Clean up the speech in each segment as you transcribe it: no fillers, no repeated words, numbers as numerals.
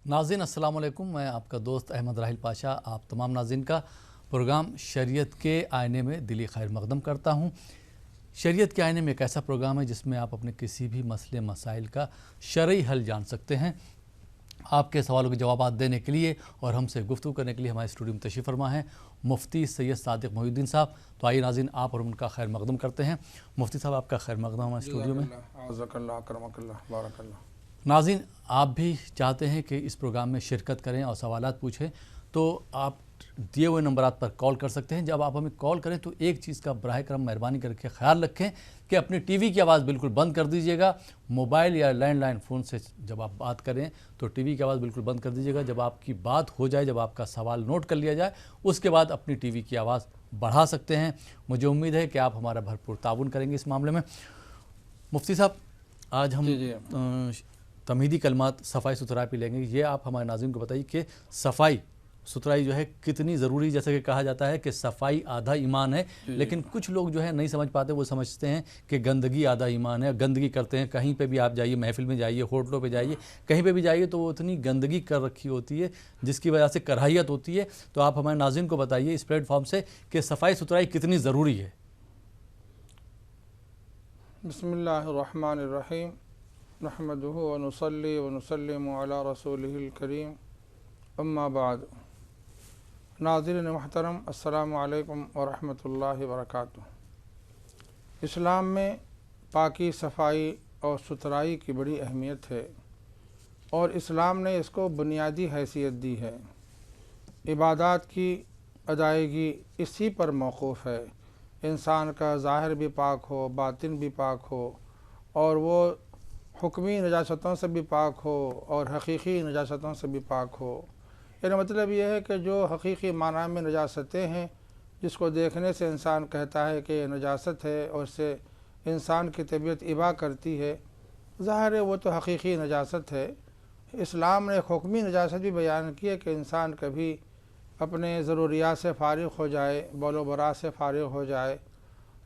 ناظرین السلام علیکم، میں آپ کا دوست احمد راحیل پاشا آپ تمام ناظرین کا پروگرام شریعت کے آئینے میں دلی خیر مقدم کرتا ہوں۔ شریعت کے آئینے میں ایک ایسا پروگرام ہے جس میں آپ اپنے کسی بھی مسئلے مسائل کا شرعی حل جان سکتے ہیں۔ آپ کے سوالوں کے جوابات دینے کے لیے اور ہم سے گفتگو کرنے کے لیے ہمارے اسٹوڈیو میں تشریف فرما ہیں مفتی سید صادق محی الدین صاحب۔ تو آئیے ناظرین آپ اور ان کا خیر مقدم کرتے ہیں۔ مفتی صاحب آپ کا خیر مقدم ہمارے اسٹوڈیو میں۔ عزک اللہ کرمک اللہ بارک اللہ۔ ناظرین آپ بھی چاہتے ہیں کہ اس پروگرام میں شرکت کریں اور سوالات پوچھیں تو آپ دیے ہوئے نمبرات پر کال کر سکتے ہیں۔ جب آپ ہمیں کال کریں تو ایک چیز کا براہ کرم مہربانی کر کے خیال رکھیں کہ اپنی ٹی وی کی آواز بالکل بند کر دیجیے گا۔ موبائل یا لینڈ لائن فون سے جب آپ بات کریں تو ٹی وی کی آواز بالکل بند کر دیجیے گا۔ جب آپ کی بات ہو جائے، جب آپ کا سوال نوٹ کر لیا جائے، اس کے بعد اپنی ٹی وی کی آواز بڑھا سکتے ہیں۔ مجھے امید ہے کہ آپ ہمارا بھرپور تعاون کریں گے اس معاملے میں۔ مفتی صاحب آج ہم تمہیدی کلمات صفائی ستھرائی پہ لیں گے۔ یہ آپ ہمارے ناظرین کو بتائیے کہ صفائی ستھرائی جو ہے کتنی ضروری، جیسے کہ کہا جاتا ہے کہ صفائی آدھا ایمان ہے، لیکن کچھ لوگ جو ہے نہیں سمجھ پاتے، وہ سمجھتے ہیں کہ گندگی آدھا ایمان ہے، گندگی کرتے ہیں۔ کہیں پہ بھی آپ جائیے، محفل میں جائیے، ہوٹلوں پہ جائیے، کہیں پہ بھی جائیے تو وہ اتنی گندگی کر رکھی ہوتی ہے جس کی وجہ سے کراہیت ہوتی ہے۔ تو آپ ہمارے ناظرین کو بتائیے اس پلیٹ فارم سے کہ صفائی ستھرائی کتنی ضروری ہے۔ بسم اللہ الرحمن الرحیم، نحمدہ ونصلی ونسلم علی رسولہ الکریم، اما بعد۔ ناظرین محترم، السلام علیکم ورحمۃ اللہ وبرکاتہ۔ اسلام میں پاکی، صفائی اور ستھرائی کی بڑی اہمیت ہے اور اسلام نے اس کو بنیادی حیثیت دی ہے۔ عبادات کی ادائیگی اسی پر موقوف ہے، انسان کا ظاہر بھی پاک ہو، باطن بھی پاک ہو، اور وہ حکمی نجاستوں سے بھی پاک ہو اور حقیقی نجاستوں سے بھی پاک ہو۔ یعنی مطلب یہ ہے کہ جو حقیقی معنی میں نجاستیں ہیں، جس کو دیکھنے سے انسان کہتا ہے کہ یہ نجاست ہے اور اس سے انسان کی طبیعت ابا کرتی ہے، ظاہر ہے وہ تو حقیقی نجاست ہے۔ اسلام نے ایک حکمی نجاست بھی بیان کی ہے کہ انسان کبھی اپنے ضروریات سے فارغ ہو جائے، بول و براز سے فارغ ہو جائے،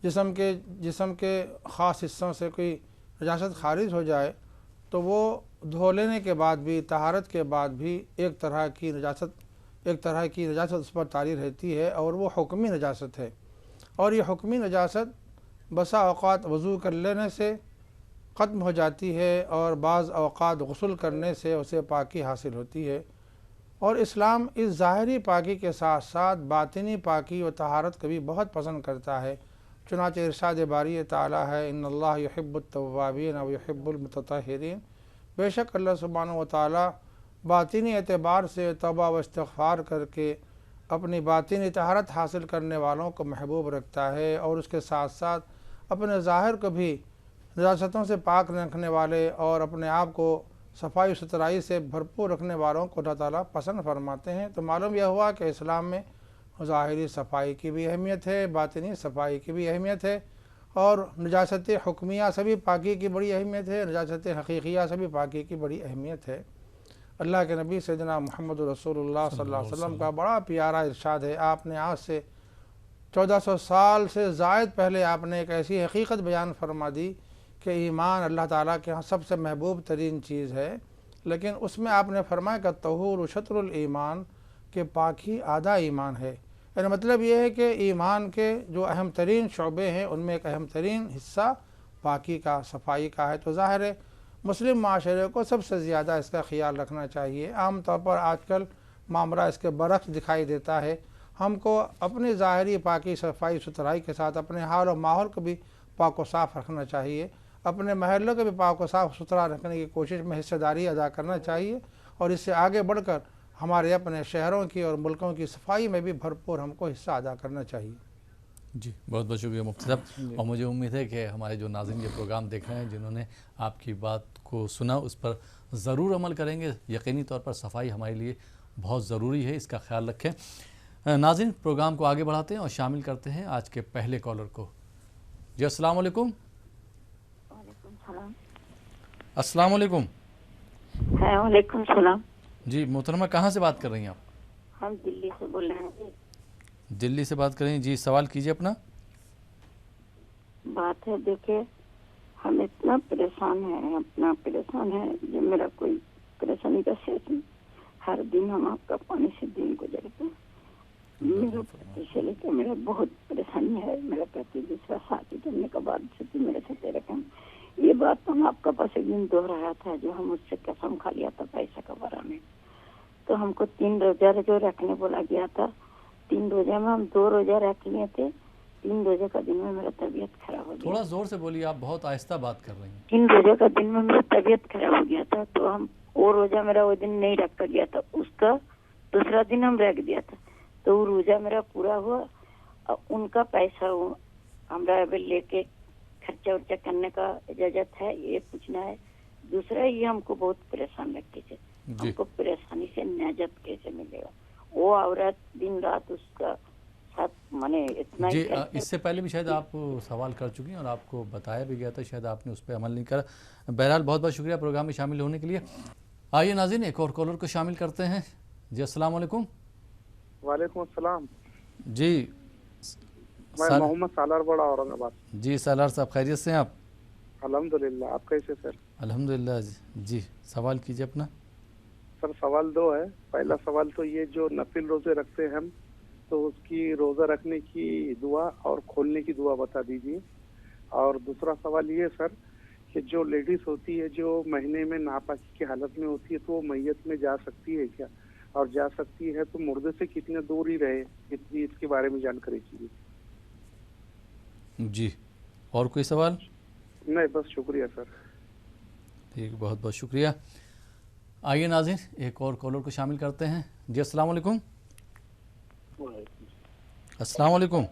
جسم کے خاص حصوں سے کوئی نجاست خارج ہو جائے تو وہ دھو لینے کے بعد بھی، طہارت کے بعد بھی ایک طرح کی نجاست اس پر طاری رہتی ہے اور وہ حکمی نجاست ہے۔ اور یہ حکمی نجاست بسا اوقات وضو کر لینے سے ختم ہو جاتی ہے اور بعض اوقات غسل کرنے سے اسے پاکی حاصل ہوتی ہے۔ اور اسلام اس ظاہری پاکی کے ساتھ ساتھ باطنی پاکی و طہارت کو بھی بہت پسند کرتا ہے۔ چنانچہ ارشاد باری تعالیٰ ہے، ان اللہ یحب التوابین و یحب المتطہرین، بے شک اللہ سبحانہ و تعالیٰ باطنی اعتبار سے توبہ و استغفار کر کے اپنی باطنی طہارت حاصل کرنے والوں کو محبوب رکھتا ہے، اور اس کے ساتھ ساتھ اپنے ظاہر کو بھی نجاستوں سے پاک رکھنے والے اور اپنے آپ کو صفائی ستھرائی سے بھرپور رکھنے والوں کو اللہ تعالیٰ پسند فرماتے ہیں۔ تو معلوم یہ ہوا کہ اسلام میں ظاہری صفائی کی بھی اہمیت ہے، باطنی صفائی کی بھی اہمیت ہے، اور نجاست حکمیہ سے بھی پاکی کی بڑی اہمیت ہے، نجاست حقیقیہ سے بھی پاکی کی بڑی اہمیت ہے۔ اللہ کے نبی سیدنا محمد رسول اللہ صلی اللہ علیہ وسلم کا بڑا پیارا ارشاد ہے۔ آپ نے آج سے 1400 سال سے زائد پہلے آپ نے ایک ایسی حقیقت بیان فرما دی کہ ایمان اللہ تعالیٰ کے ہاں سب سے محبوب ترین چیز ہے، لیکن اس میں آپ نے فرمایا کہ طہور شطر الایمان، کہ پاکی آدھا ایمان ہے۔ یعنی مطلب یہ ہے کہ ایمان کے جو اہم ترین شعبے ہیں ان میں ایک اہم ترین حصہ پاکی کا، صفائی کا ہے۔ تو ظاہر ہے مسلم معاشرے کو سب سے زیادہ اس کا خیال رکھنا چاہیے۔ عام طور پر آج کل معاملہ اس کے برعکس دکھائی دیتا ہے۔ ہم کو اپنی ظاہری پاکی، صفائی ستھرائی کے ساتھ اپنے حال و ماحول کو بھی پاک و صاف رکھنا چاہیے، اپنے محلوں کو بھی پاک و صاف ستھرا رکھنے کی کوشش میں حصہ داری ادا کرنا چاہیے، اور اس سے آگے بڑھ کر ہمارے اپنے شہروں کی اور ملکوں کی صفائی میں بھی بھرپور ہم کو حصہ ادا کرنا چاہیے۔ جی بہت بہت شکریہ مفتی صاحب، اور مجھے امید ہے کہ ہمارے جو ناظرین یہ پروگرام دیکھ رہے ہیں، جنہوں نے آپ کی بات کو سنا، اس پر ضرور عمل کریں گے۔ یقینی طور پر صفائی ہمارے لیے بہت ضروری ہے، اس کا خیال رکھیں۔ ناظرین پروگرام کو آگے بڑھاتے ہیں اور شامل کرتے ہیں آج کے پہلے کالر کو۔ جی السلام علیکم۔ وعلیکم السلام۔ السلام علیکم۔ وعلیکم السلام۔ جی محترمہ کہاں سے بات کر رہی ہیں آپ؟ ہم دلی سے بول رہے ہیں۔ دلی سے بات کر رہی ہیں جی، سوال کیجیے اپنا۔ بات ہے دیکھیں، ہم اتنا پریشان ہیں جو میرا کوئی پریشانی کا हर दिन हम आपका पानी से दिन गुजरते हैं। मेरे पति से लेकर मेरा बहुत परेशानी है। मेरा पति दूसरा शादी करने के बाद से मेरे साथ रखें। ये बात तो हम आपका पास एक दिन दोहराया था, जो हम उससे कसम खा लिया था पैसा का बारे। तो हमको 3 रोजा जो रखने बोला गया था, 3 रोजा में हम 2 रोजा रख लिए थे। 3 रोजे का दिन में मेरा तबीयत खराब हो गया। थोड़ा जोर से बोलिए, आप बहुत आहिस्ता बात कर रही हैं। 3 रोजे का दिन में मेरा तबीयत खराब हो गया था, तो हम वो रोजा मेरा वो दिन नहीं रख कर गया था, उसका दूसरा दिन हम रख दिया था। तो वो रोजा मेरा पूरा हुआ और उनका पैसा हमारा अभी लेके खर्चा उर्चा करने का इजाजत है, ये पूछना है। दूसरा ये हमको बहुत परेशान लगती है, हमको परेशानी से निजात कैसे मिलेगा? वो औरत दिन रात उसका साथ माने इतना जी। इससे पहले भी शायद आप सवाल कर चुकी हैं और आपको बताया भी गया था, शायद आपने उस पर अमल नहीं करा। बहरहाल बहुत बहुत शुक्रिया प्रोग्राम में शामिल होने के लिए। आइए नाज़रीन, एक और कॉलर को शामिल करते हैं। जी अस्सलाम वालेकुम। वालेकुम अस्सलाम जी मैं मोहम्मद सालार बड़ा औरंगाबाद। जी सालार साहब, खैरियत से हैं आप? अल्हम्दुलिल्लाह, आप कैसे सर? अल्हम्दुलिल्लाह जी। सवाल कीजिए अपना। सर सवाल 2 है। पहला सवाल तो ये जो नफिल रोजे रखते हैं हम, तो उसकी रोजा रखने की दुआ और खोलने की दुआ बता दीजिए। और दूसरा सवाल ये सर कि जो लेडीज होती है जो महीने में नापाकी की हालत में होती है, तो वो मैयत में जा सकती है क्या? और जा सकती है तो मुर्दे से कितने दूर ही रहे, इतनी इसके बारे में जानकारी चाहिए जी। और कोई सवाल? नहीं, बस शुक्रिया सर। ठीक, बहुत बहुत शुक्रिया। आइए नाज़रीन, एक और कॉलर को शामिल करते हैं। जी अस्सलाम वालेकुम। अस्सलाम वालेकुम।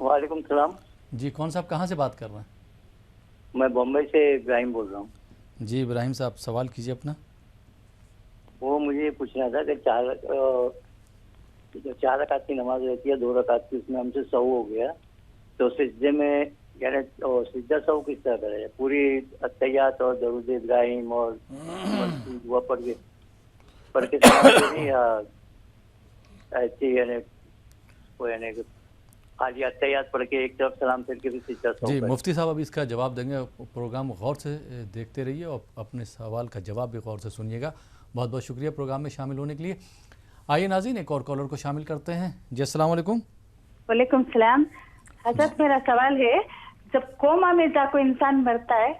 वालेकुम सलाम। जी, कौन साहब कहाँ से बात कर रहे हैं? मैं बम्बई से इब्राहिम बोल रहा हूँ। जी इब्राहिम साहब, सवाल कीजिए अपना। वो मुझे पूछना था कि 4 रकात की नमाज रहती है, 2 रकात की, उसमें हमसे सहू हो गया, तो सिजदे में यानी सिजदा सहू किस तरह करें? पूरी अत्तहियात और दरूद इब्राहिम और दुआ पढ़ के या ऐसी यानी खाली अत्तहियात पढ़ के एक तरफ सलाम फिर के भी सिजदा सहू? जी मुफ्ती साहब अभी इसका जवाब देंगे। प्रोग्राम गौर से देखते रहिए और अपने सवाल का जवाब भी गौर से सुनिएगा। बहुत बहुत शुक्रिया प्रोग्राम में शामिल होने के लिए। आइए नाज़रीन, एक और कॉलर को शामिल करते हैं। जी अस्सलाम वालेकुम। वालेकुम सलाम। हज़रत, मेरा सवाल है, जब कोमा में जाकर इंसान मरता है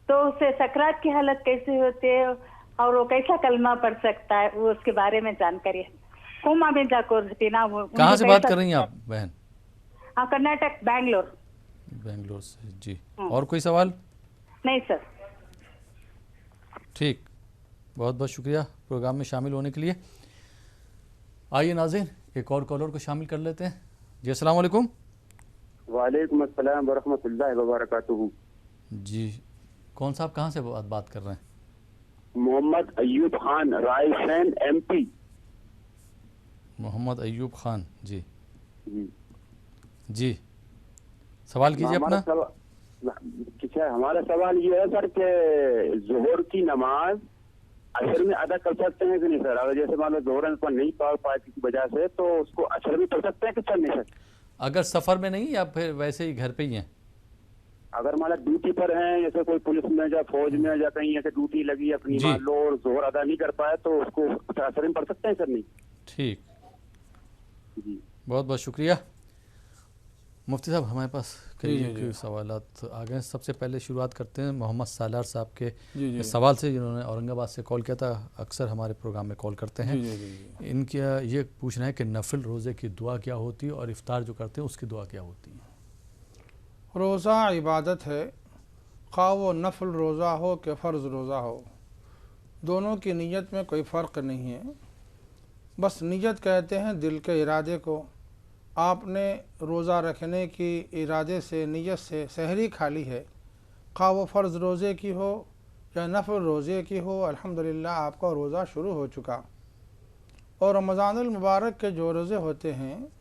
तो उसे सकरात की हालत कैसे होती है और वो कैसा कलमा पढ़ सकता है, वो उसके बारे में जानकारी है। कोमा में जाकर बिना वो कहाँ से बात कर रही हैं आप बहन? हाँ, कर्नाटक, बैंगलोर। बेंगलोर से जी। और कोई सवाल? नहीं सर। ठीक, बहुत बहुत शुक्रिया प्रोग्राम में शामिल होने के लिए। आइए नाज़रीन, एक और कॉलर को शामिल कर लेते हैं। जी अस्सलाम वालेकुम। वालेकुम अस्सलाम वरहमतुल्लाहि वबरकातुहू। जी, कौन साहब कहाँ से बात कर रहे हैं? मोहम्मद अयूब खान, रायसेन, MP। मोहम्मद अयूब खान जी। जी जी, सवाल कीजिए अपना। हमारा सवाल ये है सर कि जोहर की नमाज असर में अदा कर सकते हैं कि नहीं सर? अगर जैसे मान लो जोहर पर नहीं पढ़ पाए किसी वजह से, तो उसको असर भी पढ़ सकते हैं कि सर नहीं सर? अगर सफ़र में नहीं या फिर वैसे ही घर पे ही हैं? अगर मान लो ड्यूटी पर हैं, जैसे कोई पुलिस में या फौज में या कहीं ऐसे ड्यूटी लगी अपनी, मान लो और जोहर अदा नहीं कर पाए, तो उसको असर में पढ़ सकते हैं सर? नहीं। ठीक, जी बहुत बहुत शुक्रिया। मुफ्ती साहब हमारे पास कई सवालात आ गए। सबसे पहले शुरुआत करते हैं मोहम्मद सालार साहब के सवाल से, जिन्होंने औरंगाबाद से कॉल किया था। अक्सर हमारे प्रोग्राम में कॉल करते हैं। इनका ये पूछना है कि नफिल रोज़े की दुआ क्या होती है और इफ्तार जो करते हैं उसकी दुआ क्या होती है? रोज़ा इबादत है, खा वो नफल रोज़ा हो कि फ़र्ज़ रोज़ा हो, दोनों की नीयत में कोई फ़र्क नहीं है। बस नीयत कहते हैं दिल के इरादे को। आपने रोज़ा रखने की इरादे से, नीयत से सहरी खा ली है, खा वो फ़र्ज़ रोज़े की हो या नफल रोज़े की हो, अल्हम्दुलिल्लाह आपका रोज़ा शुरू हो चुका। और रमज़ानुल मुबारक के जो रोज़े होते हैं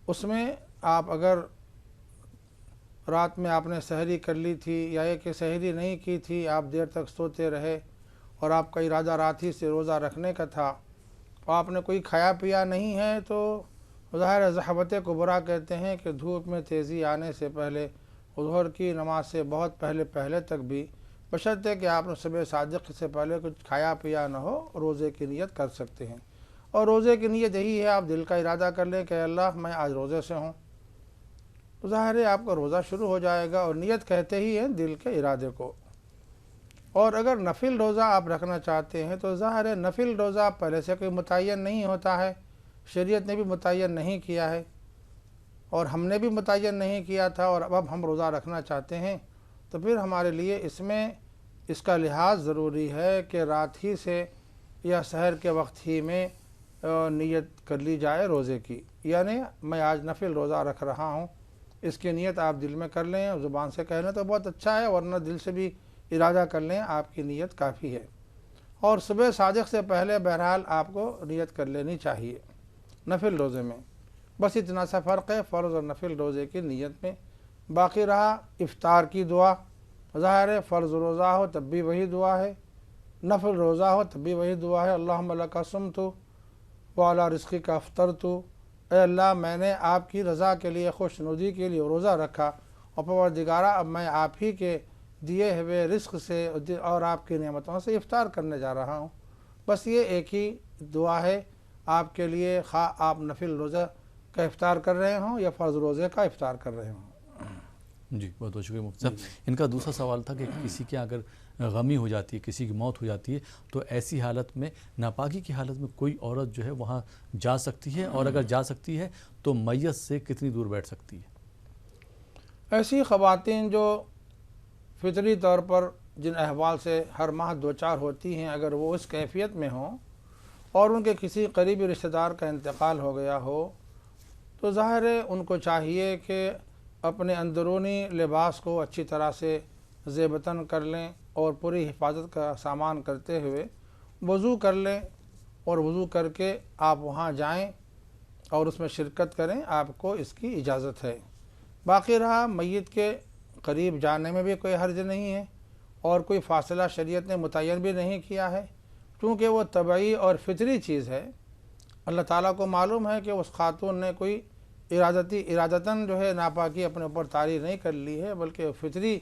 उसमें आप अगर रात में आपने सहरी कर ली थी या एक सहरी नहीं की थी, आप देर तक सोते रहे और आपका इरादा रात ही से रोज़ा रखने का था, और आपने कोई खाया पिया नहीं है, तो ज़ाहिर ज़हबत कुबरा कहते हैं कि धूप में तेज़ी आने से पहले ज़ोहर की नमाज से बहुत पहले तक भी बशर्ते कि आपने सुबह सादिक से पहले कुछ खाया पिया ना हो, रोज़े की नीयत कर सकते हैं। और रोज़े की नीयत यही है, आप दिल का इरादा कर लें कि अल्लाह मैं आज रोज़े से हूँ, तो ज़ाहिर है आपका रोज़ा शुरू हो जाएगा। और नीयत कहते ही है दिल के इरादे को। और अगर नफिल रोज़ा आप रखना चाहते हैं तो ज़ाहिर है नफिल रोज़ा पहले से कोई मुतय्यन नहीं होता है, शरीयत ने भी मुतय्यन नहीं किया है और हमने भी मुतय्यन नहीं किया था, और अब हम रोज़ा रखना चाहते हैं तो फिर हमारे लिए इसमें इसका लिहाज ज़रूरी है कि रात ही से या सहर के वक्त ही में नीयत कर ली जाए रोज़े की, यानी मैं आज नफिल रोज़ा रख रहा हूँ, इसकी नीयत आप दिल में कर लें। ज़ुबान से कह लें तो बहुत अच्छा है, वरना दिल से भी इरादा कर लें, आपकी नीयत काफ़ी है। और सुबह सादिक से पहले बहरहाल आपको नीयत कर लेनी चाहिए नफिल रोज़े में। बस इतना सा फ़र्क है फ़र्ज़ और नफिल रोज़े की नीयत में। बाकी रहा इफ़्तार की दुआ, ज़ाहिर है फ़र्ज़ रोज़ा हो तब भी वही दुआ है, नफिल रोज़ा हो तब भी वही दुआ है। अल्लाहुम्मा लका सुम्तु व अला रिज़्क़िका अफ़्तरतु, ऐ अल्लाह मैंने आपकी रज़ा के लिए, खुशनुदी के लिए रोज़ा रखा, और परवरदिगारा अब मैं आप ही के दिए हुए रिस्क से और आपकी नेमतों से इफ़्तार करने जा रहा हूँ। बस ये एक ही दुआ है आपके लिए, खा आप नफिल रोज़ा का इफ़्तार कर रहे हों या फ़र्ज़ रोज़े का इफ़्तार कर रहे हों। जी बहुत बहुत शुक्रिया मुफ्ती साहब। इनका दूसरा सवाल था कि किसी के अगर गमी हो जाती है, किसी की मौत हो जाती है, तो ऐसी हालत में, नापाकी की हालत में कोई औरत जो है वहाँ जा सकती है, और अगर जा सकती है तो मैयत से कितनी दूर बैठ सकती है? ऐसी ख़वातीन जो फितरी तौर पर जिन अहवाल से हर माह दो चार होती हैं, अगर वो इस कैफियत में हों और उनके किसी करीबी रिश्तेदार का इंतकाल हो गया हो, तो ज़ाहिर है उनको चाहिए कि अपने अंदरूनी लिबास को अच्छी तरह से ज़ेबतन कर लें और पूरी हिफाजत का सामान करते हुए वज़ू कर लें, और वज़ू करके आप वहाँ जाएं और उसमें शिरकत करें, आपको इसकी इजाज़त है। बाकी रहा मय्यत के करीब जाने में भी कोई हर्ज नहीं है, और कोई फ़ासला शरीयत ने मुतय्यन भी नहीं किया है, क्योंकि वो तबई और फितरी चीज़ है। अल्लाह ताला को मालूम है कि उस खातून ने कोई इरादतन जो है नापाकी अपने ऊपर तारी नहीं कर ली है, बल्कि फितरी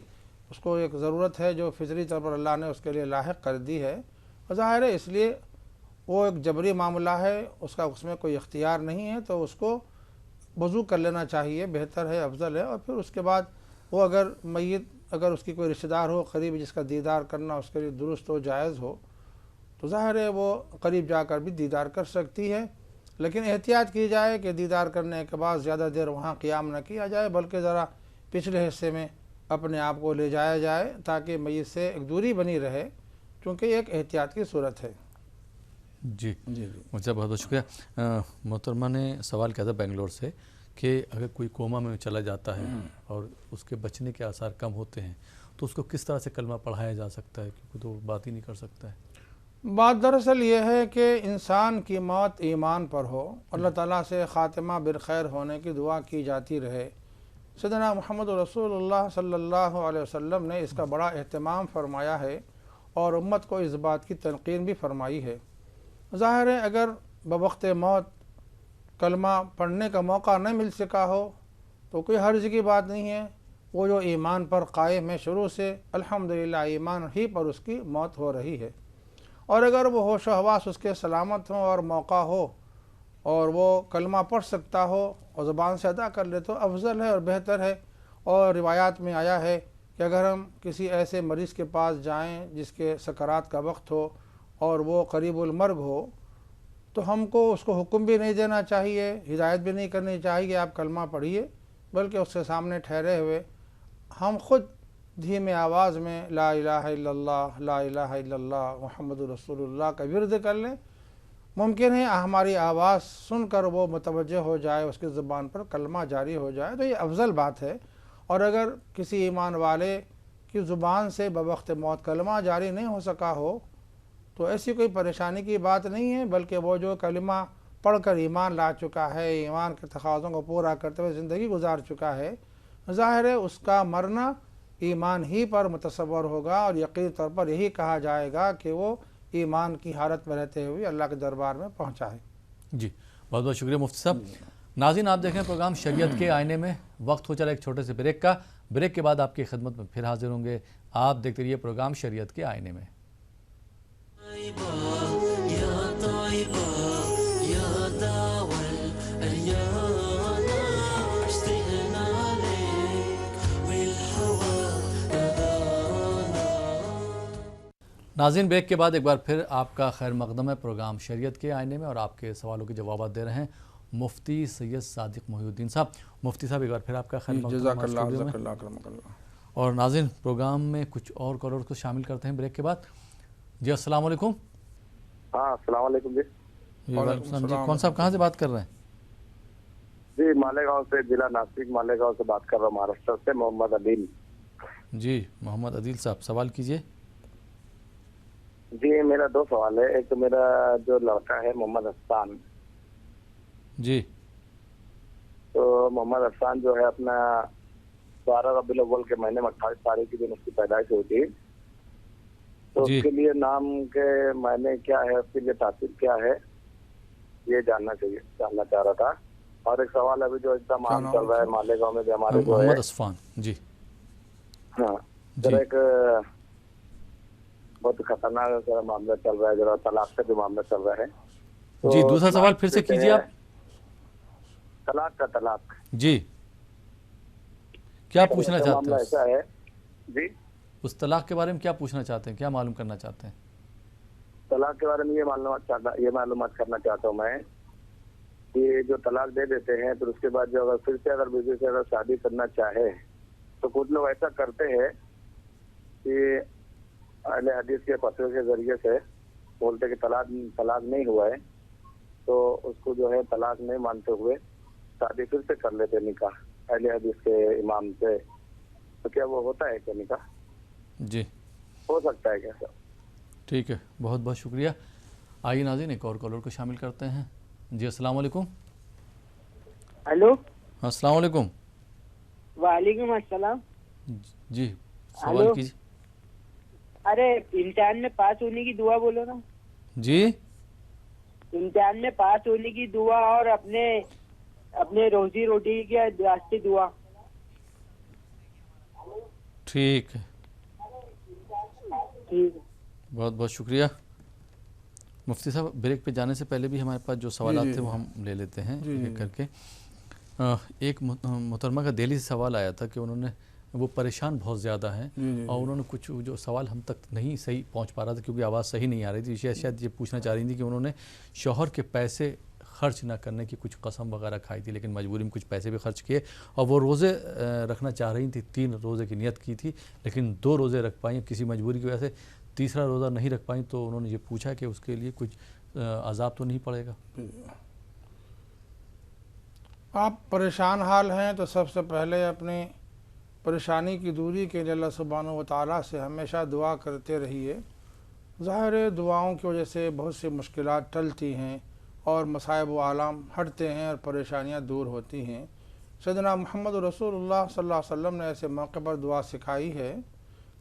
उसको एक ज़रूरत है जो फितरी तौर पर अल्लाह ने उसके लिए लाहिक कर दी है। ज़ाहिर है इसलिए वो एक जबरी मामला है, उसका उसमें कोई इख्तियार नहीं है, तो उसको वज़ू कर लेना चाहिए, बेहतर है, अफजल है। और फिर उसके बाद वो अगर मय्यत अगर उसकी कोई रिश्तेदार हो करीब जिसका दीदार करना उसके लिए दुरुस्त हो, जायज़ हो, तो ज़ाहिर है वो करीब जाकर भी दीदार कर सकती है। लेकिन एहतियात की जाए कि दीदार करने के बाद ज़्यादा देर वहाँ क़ियाम न किया जाए, बल्कि ज़रा पिछले हिस्से में अपने आप को ले जाया जाए ताकि मय्यत से एक दूरी बनी रहे, क्योंकि एक एहतियात की सूरत है। जी जी मुझे बहुत बहुत शुक्रिया। मोहतरमा ने सवाल किया था बेंगलोर से कि अगर कोई कोमा में चला जाता है और उसके बचने के आसार कम होते हैं, तो उसको किस तरह से कलमा पढ़ाया जा सकता है, क्योंकि तो बात ही नहीं कर सकता है। बात दरअसल ये है कि इंसान की मौत ईमान पर हो, अल्लाह ताला से ख़ातिमा बिलखैर होने की दुआ की जाती रहे। सैयदना मुहम्मद रसूलुल्लाह सल्लल्लाहु अलैहि वसल्लम ने इसका बड़ा एहतमाम फरमाया है और उम्मत को इस बात की तलक़ीन भी फरमाई है। ज़ाहिर है अगर बवक्त मौत कलमा पढ़ने का मौका न मिल सका हो तो कोई हर्ज की बात नहीं है। वो जो ईमान पर कायम है शुरू से, अल्हम्दुलिल्लाह ईमान ही पर उसकी मौत हो रही है। और अगर वो होश हवास उसके सलामत हों और मौका हो और वो कलमा पढ़ सकता हो और ज़बान से अदा कर ले तो अफजल है और बेहतर है। और रिवायात में आया है कि अगर हम किसी ऐसे मरीज़ के पास जाएं जिसके सकरात का वक्त हो और वो करीबुल मर्ग हो, तो हमको उसको हुक्म भी नहीं देना चाहिए, हिदायत भी नहीं करनी चाहिए आप कलमा पढ़िए, बल्कि उसके सामने ठहरे हुए हम ख़ुद धीमे आवाज़ में ला इलाहा इल्लल्लाह ला इलाहा इल्लल्लाह मुहम्मदुर रसूलुल्लाह का विर्द कर लें। मुमकिन है हमारी आवाज़ सुनकर वो मुतवज्जह हो जाए, उसकी ज़ुबान पर कलमा जारी हो जाए, तो ये अफजल बात है। और अगर किसी ईमान वाले की ज़ुबान से बवक्त मौत कलमा जारी नहीं हो सका हो तो ऐसी कोई परेशानी की बात नहीं है, बल्कि वो जो कलमा पढ़ कर ईमान ला चुका है, ईमान के तकाज़ों को पूरा करते हुए ज़िंदगी गुजार चुका है, ज़ाहिर है उसका मरना ईमान ही पर मुतसव्वर होगा और यकीन तौर पर यही कहा जाएगा कि वो ईमान की हालत में रहते हुए अल्लाह के दरबार में पहुँचा है। जी बहुत बहुत शुक्रिया मुफ्ती साहब। नाज़रीन आप देखें प्रोग्राम शरीयत के आईने में। वक्त हो चला एक छोटे से ब्रेक का। ब्रेक के बाद आपकी खिदमत में फिर हाजिर होंगे। आप देखते रहिए प्रोग्राम शरीयत के आईने में। नाज़रीन ब्रेक के बाद एक बार फिर आपका खैर मकदम है प्रोग्राम शरीयत के आईने में और आपके सवालों के जवाब दे रहे हैं मुफ्ती सैयद सादिक मोहिउद्दीन साहब। मुफ्ती साहब एक बार फिर आपका खैर मकदम है। और नाज़रीन प्रोग्राम में कुछ और कॉलर को शामिल करते हैं ब्रेक के बाद। जी अस्सलाम वालेकुम। हाँ अस्सलाम वालेकुम जी। जी कौन साहब कहाँ से बात कर रहे हैं? जी मालेगांव से, जिला नासिक मालेगांव से बात कर रहा हूँ, महाराष्ट्र से, मोहम्मद अदील। जी मोहम्मद अदील साहब सवाल कीजिए। जी मेरा दो सवाल है। एक तो मेरा जो लड़का है मोहम्मद अफसान जी, तो मोहम्मद अफसान जो है अपना 12 रबीउल अव्वल के महीने में 28 तारीख के दिन उसकी पैदाइश हुई थी, तो उसके लिए नाम के मायने क्या है, उसके लिए तासीर क्या है, ये जानना चाह रहा था। और एक सवाल अभी जो एकदम आम चल रहा है मालेगांव में भी हमारे जो है जी हाँ जरा एक बहुत खतरनाक जरा मामला चल रहा है, जरा तलाक का जो मामला चल रहा है। तो जी दूसरा सवाल फिर से कीजिए आप। तलाक जी क्या पूछना चाहते हैं? ऐसा है जी, उस तलाक के बारे में क्या पूछना चाहते हैं, क्या मालूम करना चाहते हैं? तलाक के बारे में ये मालूमात करना चाहता हूँ मैं कि जो तलाक दे देते हैं फिर उसके बाद जो अगर फिर से अगर बीवी से अगर शादी करना चाहे तो कुछ लोग ऐसा करते हैं कि अहले हदीस के फतवे के जरिए से बोलते कि तलाक नहीं हुआ है, तो उसको जो है तलाक नहीं मानते हुए शादी फिर से कर लेते निकाह अहले हदीस के इमाम से। तो क्या वो होता है क्या निकाह? जी हो सकता है क्या सर? ठीक है, बहुत बहुत शुक्रिया। आइए नाज़रीन एक और कॉलर को शामिल करते हैं। जी अस्सलाम वालेकुम। हेलो अस्सलाम वालेकुम। वालेकुम अस्सलाम। जी सवाल कीजिए। अरे इम्तिहान में पास होने की दुआ बोलो ना जी। इम्तिहान में पास होने की दुआ और अपने रोजी रोटी के वास्ते दुआ। ठीक है, बहुत बहुत शुक्रिया। मुफ्ती साहब ब्रेक पे जाने से पहले भी हमारे पास जो सवाल थे वो हम ले लेते हैं एक करके। एक मोहतरमा का दिल्ली से सवाल आया था कि उन्होंने वो परेशान बहुत ज़्यादा हैं और उन्होंने कुछ जो सवाल हम तक नहीं सही पहुंच पा रहा था क्योंकि आवाज़ सही नहीं आ रही थी। शायद ये पूछना चाह रही थी कि उन्होंने शौहर के पैसे खर्च ना करने की कुछ कसम वगैरह खाई थी, लेकिन मजबूरी में कुछ पैसे भी खर्च किए और वो रोज़े रखना चाह रही थी। 3 रोज़े की नियत की थी लेकिन 2 रोज़े रख पाई, किसी मजबूरी की वजह से तीसरा रोज़ा नहीं रख पाई। तो उन्होंने ये पूछा कि उसके लिए कुछ अज़ाब तो नहीं पड़ेगा? आप परेशान हाल हैं तो सबसे पहले अपनी परेशानी की दूरी के लिए अल्लाह सुब्हानहू व तआला से हमेशा दुआ करते रहिए। ज़ाहिर है दुआओं की वजह से बहुत सी मुश्किलात टलती हैं और मसाइब व आलाम हटते हैं और परेशानियां दूर होती हैं। सैयदना मुहम्मद रसूलुल्लाह सल्लल्लाहु अलैहि वसल्लम ने ऐसे मौके पर दुआ सिखाई है,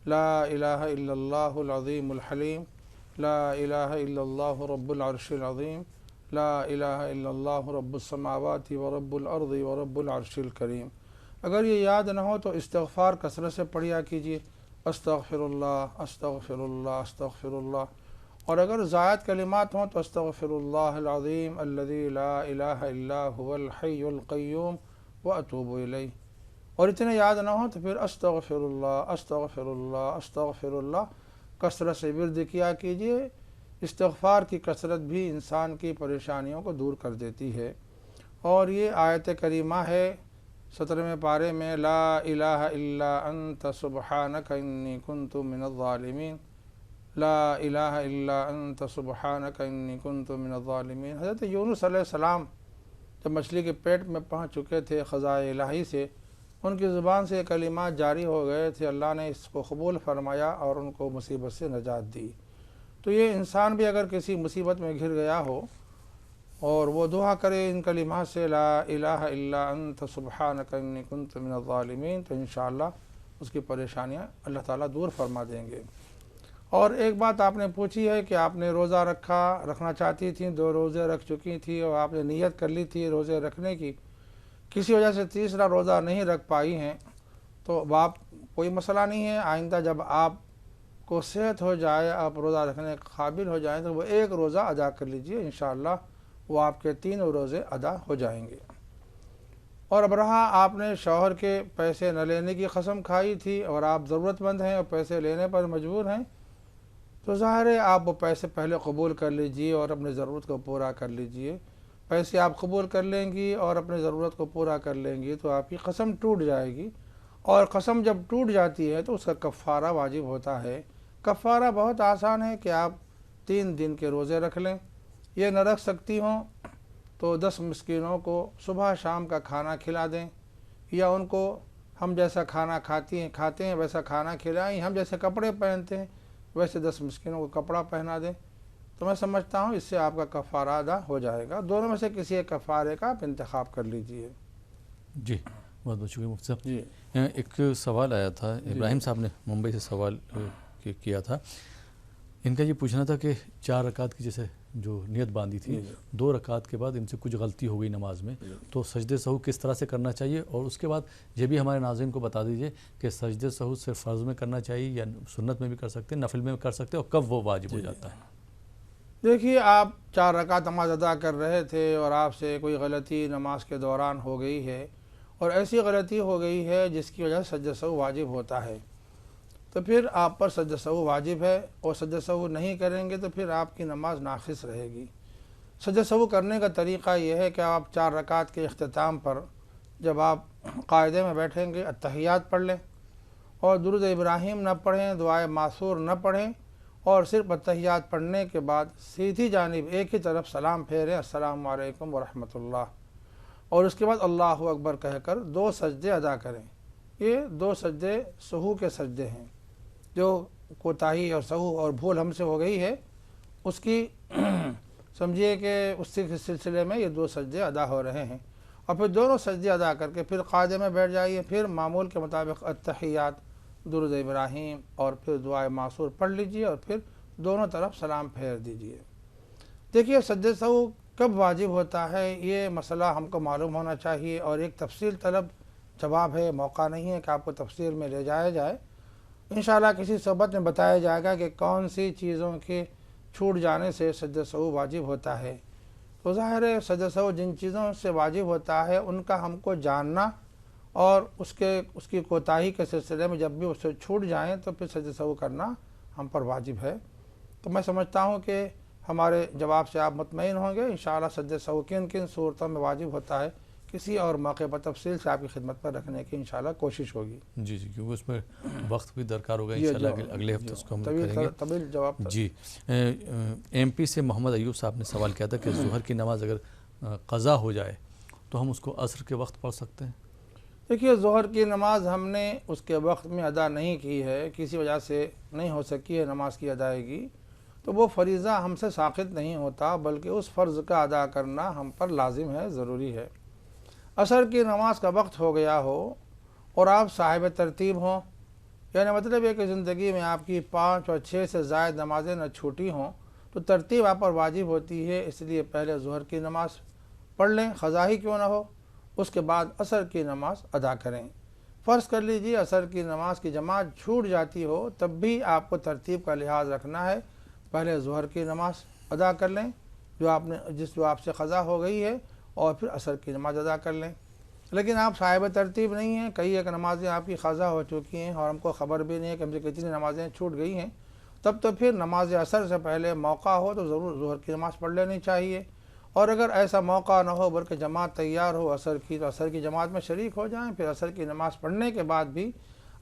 ला इलाहा इल्लल्लाहुल अज़ीमुल हलीम, ला इलाहा इल्लल्लाहु रब्बुल अर्शिल अज़ीम, ला इलाहा इल्लल्लाहु रब्बुस समावाति व रब्बुल अर्ज़ि व रब्बुल अर्शिल करीम। अगर ये याद ना हो तो इस्तिग़फ़ार कसरत से पढ़िया कीजिए, अस्तग़फ़िरुल्लाह अस्तग़फ़िरुल्लाह अस्तग़फ़िरुल्लाह। और अगर ज़ायद कलिमात हों तो अस्तग़फ़िरुल्लाहल अज़ीम अल्लज़ी ला इलाहा इल्ला हुवल हय्युल क़य्यूम व अतूबु इलैह। और इतने याद ना हो तो फिर अस्तग़फ़िरुल्लाह अस्तग़फ़िरुल्लाह अस्तग़फ़िरुल्लाह कसरत से विर्द किया कीजिए। इस्तिग़फ़ार की कसरत भी इंसान की परेशानियों को दूर कर देती है। और ये आयत करीमा है 17वें पारे में, ला इलाहा इल्ला अंत सुब्हानक इन्नी कुन्तु मिनज़-ज़ालिमीन, ला इलाहा इल्ला अंत सुब्हानक इन्नी कुन्तु मिनज़-ज़ालिमीन। हज़रत यूनुस अलैहिस्सलाम जब मछली के पेट में पहुँच चुके थे ख़ज़ाए इलाही से, उनकी ज़ुबान से कलिमात जारी हो गए थे। अल्लाह ने इसको कबूल फरमाया और उनको मुसीबत से नजात दी। तो ये इंसान भी अगर किसी मुसीबत में घिर गया हो और वो दुआ करे इन कलिमात से, ला इलाहा इल्ला अंत सुब्हानक इन्नी कुन्तु मिनज़-ज़ालिमीन, तो इंशाअल्लाह उसकी परेशानियाँ अल्लाह ताला दूर फरमा देंगे। اور ایک بات آپ نے پوچھی ہے کہ آپ نے روزہ رکھنا چاہتی تھیں، 2 روزے رکھ چکی تھی اور آپ نے نیت کر لی تھی روزے رکھنے کی، کسی وجہ سے تیسرا روزہ نہیں رکھ پائی ہیں، تو باپ کوئی مسئلہ نہیں ہے، آئندہ جب آپ کو صحت ہو جائے، آپ روزہ رکھنے کے قابل ہو جائیں تو وہ 1 روزہ ادا کر لیجئے، انشاءاللہ وہ آپ کے 3 روزے ادا ہو جائیں گے۔ اور اب رہا آپ نے شوہر کے پیسے نہ لینے کی قسم کھائی تھی اور آپ ضرورت مند ہیں اور پیسے لینے پر مجبور ہیں، تو ظاہر ہے آپ وہ پیسے پہلے قبول کر لیجئے اور اپنی ضرورت کو پورا کر لیجئے۔ پیسے آپ قبول کر لیں گی اور اپنی ضرورت کو پورا کر لیں گی تو آپ کی قسم ٹوٹ جائے گی، اور قسم جب ٹوٹ جاتی ہے تو اس کا کفارہ واجب ہوتا ہے۔ کفارہ بہت آسان ہے کہ آپ 3 دن کے روزے رکھ لیں، یہ نہ رکھ سکتی ہوں تو 10 مسکینوں کو صبح شام کا کھانا کھلا دیں، یا ان کو ہم جیسا کھانا کھاتے ہیں ویسا کھانا کھلائیں، ہم جیسے کپڑے پہنتے ہیں ویسے 10 مسکینوں کو کپڑا پہنا دیں، تو میں سمجھتا ہوں اس سے آپ کا کفارہ ادا ہو جائے گا۔ دونوں میں سے کسی ایک کفارے کا آپ انتخاب کر لیجئے۔ جی بہت بہت شکریہ مفتی صاحب۔ جی ایک سوال آیا تھا، ابراہیم صاحب نے ممبئی سے سوال کیا تھا، ان کا یہ پوچھنا تھا کہ 4 رکعت کی جیسے جو نیت باندھی تھی، 2 رکعت کے بعد ان سے کچھ غلطی ہو گئی نماز میں، تو سجدے سہو کس طرح سے کرنا چاہیے، اور اس کے بعد یہ بھی ہمارے ناظرین کو بتا دیجئے کہ سجدے سہو صرف فرض میں کرنا چاہیے یا سنت میں بھی کر سکتے ہیں، نفل میں بھی کر سکتے ہیں، اور کب وہ واجب ہو جاتا ہے؟ دیکھیے، آپ 4 رکعت نماز ادا کر رہے تھے اور آپ سے کوئی غلطی نماز کے دوران ہو گئی ہے، اور ایسی غلطی ہو گئی ہے جس کی وجہ سے سجدہ سہو واجب ہوتا ہے، تو پھر آپ پر سجدہ سہو واجب ہے، اور سجدہ سہو نہیں کریں گے تو پھر آپ کی نماز ناقص رہے گی۔ سجدہ سہو کرنے کا طریقہ یہ ہے کہ آپ 4 رکعت کے اختتام پر جب آپ قاعدے میں بیٹھیں گے التحیات پڑھ لیں، اور درود ابراہیم نہ پڑھیں، دعائے معصور نہ پڑھیں، اور صرف التحیات پڑھنے کے بعد سیدھی جانب ایک ہی طرف سلام پھیریں، السلام علیکم ورحمۃ اللہ، اور اس کے بعد اللہ اکبر کہہ کر 2 سجدے ادا کریں۔ یہ 2 سجدے سہو کے سجدے ہیں، جو کوتاہی اور سہو اور بھول ہم سے ہو گئی ہے اس کی سمجھیے کہ اس کے سلسلے میں یہ 2 سجدے ادا ہو رہے ہیں، اور پھر دونوں سجدے ادا کر کے پھر قاعدے میں بیٹھ جائیے، پھر معمول کے مطابق التحیات، درود ابراہیم اور پھر دعائے معصور پڑھ لیجئے، اور پھر دونوں طرف سلام پھیر دیجئے۔ دیکھیے، سجدہ سہو کب واجب ہوتا ہے یہ مسئلہ ہم کو معلوم ہونا چاہیے، اور ایک تفصیل طلب جواب ہے، موقع نہیں ہے کہ آپ کو تفصیل میں لے جایا جائے۔ انشاءاللہ کسی صحبت میں بتایا جائے گا کہ کون سی چیزوں کے چھوٹ جانے سے سجدہ سہو واجب ہوتا ہے۔ تو ظاہر ہے سجدہ سہو جن چیزوں سے واجب ہوتا ہے ان کا ہم کو جاننا، اور اس کی کوتاہی کے سلسلے میں جب بھی اس سے چھوٹ جائیں تو پھر سجدہ سہو کرنا ہم پر واجب ہے۔ تو میں سمجھتا ہوں کہ ہمارے جواب سے آپ مطمئن ہوں گے۔ انشاءاللہ سجدہ سہو کن کن صورتوں میں واجب ہوتا ہے کسی اور موقع پر تفصیل سے آپ کی خدمت پر رکھنے کی انشاءاللہ کوشش ہوگی۔ جی کیونکہ اس میں وقت بھی درکار ہوگا، انشاءاللہ اگلے ہفتے اس کو ہم کریں گے۔ طویل جواب۔ جی ایم پی سے محمد ایوب صاحب نے سوال کیا تھا کہ ظہر کی نماز اگر قضا ہو جائے تو ہم اس کو عصر کے وقت پڑھ سکتے ہیں؟ دیکھیے، ظہر کی نماز ہم نے اس کے وقت میں ادا نہیں کی ہے، کسی وجہ سے نہیں ہو سکی ہے نماز کی ادائیگی، تو وہ فریضہ ہم سے ساقط نہیں ہوتا، بلکہ اس فرض کا ادا کرنا ہم پر لازم ہے، ضروری ہے۔ عصر کی نماز کا وقت ہو گیا ہو اور آپ صاحب ترتیب ہوں، یعنی مطلب یہ کہ زندگی میں آپ کی 5 اور 6 سے زائد نمازیں نہ چھوٹی ہوں، تو ترتیب آپ پر واجب ہوتی ہے، اس لیے پہلے ظہر کی نماز پڑھ لیں، قضا ہی کیوں نہ ہو، اس کے بعد عصر کی نماز ادا کریں۔ فرض کر لیجیے عصر کی نماز کی جماعت چھوٹ جاتی ہو تب بھی آپ کو ترتیب کا لحاظ رکھنا ہے، پہلے ظہر کی نماز ادا کر لیں جو آپ سے قضا ہو گئی ہے، اور پھر عصر کی نماز ادا کر لیں۔ لیکن آپ صاحب ترتیب نہیں ہیں، کئی ایک نمازیں آپ کی قضا ہو چکی ہیں اور ہم کو خبر بھی نہیں ہے کہ ہم سے کتنی نمازیں چھوٹ گئی ہیں، تب تو پھر نماز عصر سے پہلے موقع ہو تو ضرور ظہر کی نماز پڑھ لینی چاہیے، اور اگر ایسا موقع نہ ہو بلکہ جماعت تیار ہو عصر کی تو عصر کی جماعت میں شریک ہو جائیں، پھر عصر کی نماز پڑھنے کے بعد بھی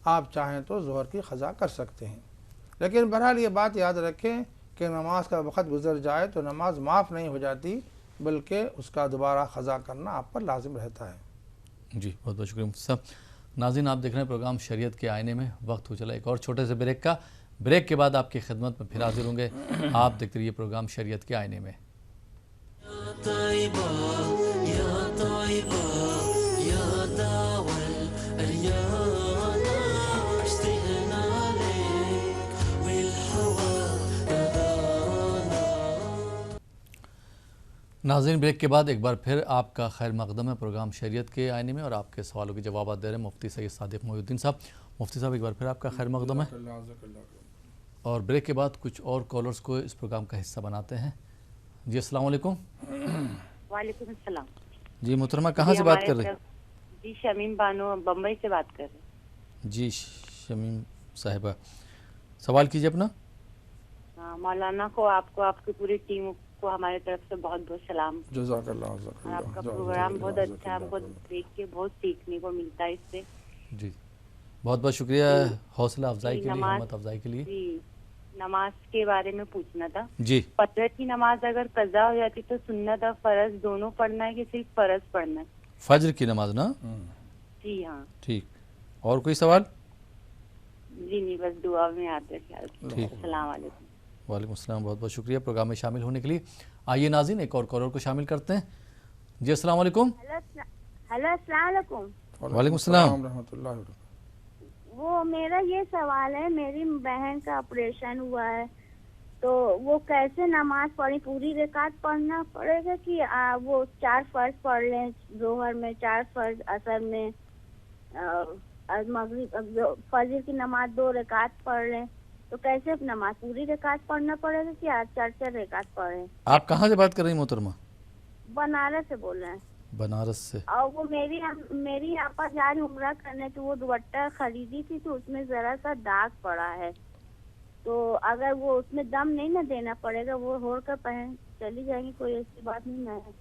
آپ چاہیں تو ظہر کی قضا کر سکتے ہیں۔ لیکن بہرحال یہ بات یاد رکھیں کہ نماز کا وقت گزر جائے تو نماز معاف نہیں ہو جاتی، بلکہ اس کا دوبارہ قضا کرنا آپ پر لازم رہتا ہے۔ جی بہت بہت شکریہ مفتی صاحب۔ ناظرین، آپ دیکھ رہے ہیں پروگرام شریعت کے آئینے میں، وقت ہو چلا ایک اور چھوٹے سے بریک کا۔ بریک کے بعد آپ کی خدمت میں پھر حاضر ہوں گے، آپ دیکھتے رہیے پروگرام شریعت کے آئینے میں۔ اشتقنا لك والهوى नाज़रीन, ब्रेक के बाद एक बार फिर आपका खैर मकदम है प्रोग्राम शरीयत के आईने में, और आपके सवालों के जवाब दे रहे हैं मुफ्ती सैयद सादिक मोहिउद्दीन साहब। मुफ्ती साहब, एक बार फिर आपका खैर मकदम है। और ब्रेक के बाद कुछ और कॉलर्स को इस प्रोग्राम का हिस्सा बनाते हैं। जी अस्सलाम वालेकुम। वालेकुम अस्सलाम। जी मोहतरमा, कहाँ से बात कर रहे हैं? जी शमीम बानो, बम्बई से बात कर रहे हैं। जी शमीम साहिबा, सवाल कीजिए अपना। मौलाना को, आपको, आपकी पूरी टीम को हमारे तरफ से बहुत बहुत सलाम। जज़ाकल्लाह। आपका प्रोग्राम बहुत अच्छा है, हमको देख के बहुत सीखने को मिलता है इससे। जी बहुत बहुत शुक्रिया हौसला अफजाई के लिए, हिम्मत अफजाई के लिए। जी नमाज के बारे में पूछना था। जी फजर की नमाज अगर कज़ा हो जाती तो सुन्नत और फर्ज दोनों पढ़ना है कि सिर्फ फर्ज पढ़ना है? फजर की नमाज ना? जी हाँ। ठीक, और कोई सवाल? जी नहीं, बस दुआ में याद रखिए। अस्सलाम वालेकुम। वालेकुम अस्सलाम, बहुत बहुत शुक्रिया प्रोग्राम में शामिल होने के लिए। आइए नाज़रीन, एक और कॉलर को शामिल करते हैं। जी अस्सलाम वालेकुम। हेलो अस्सलाम वालेकुम। वालेकुम अस्सलाम। वो मेरा ये सवाल है, मेरी बहन का ऑपरेशन हुआ है तो वो कैसे नमाज पढ़ी? पूरी रकात पढ़ना पड़ेगा कि वो 4 फर्ज पढ़ लें, जोहर में 4 फर्ज, असर में मगरिब फजर की नमाज 2 रकात पढ़ लें, तो कैसे नमाज पूरी रकात पढ़ना पड़ेगा कि 4 रकात पढ़ें? आप कहाँ से बात कर रही हैं मोहतरमा? बनारस से बोल रहे हैं। बनारस से। और वो मेरी आपा जा रही उम्रा करने, तो वो दुपट्टा खरीदी थी तो उसमें जरा सा दाग पड़ा है, तो अगर वो उसमें दम नहीं ना देना पड़ेगा, वो होड़ कर पहन चली जाएंगी, कोई ऐसी बात नहीं है?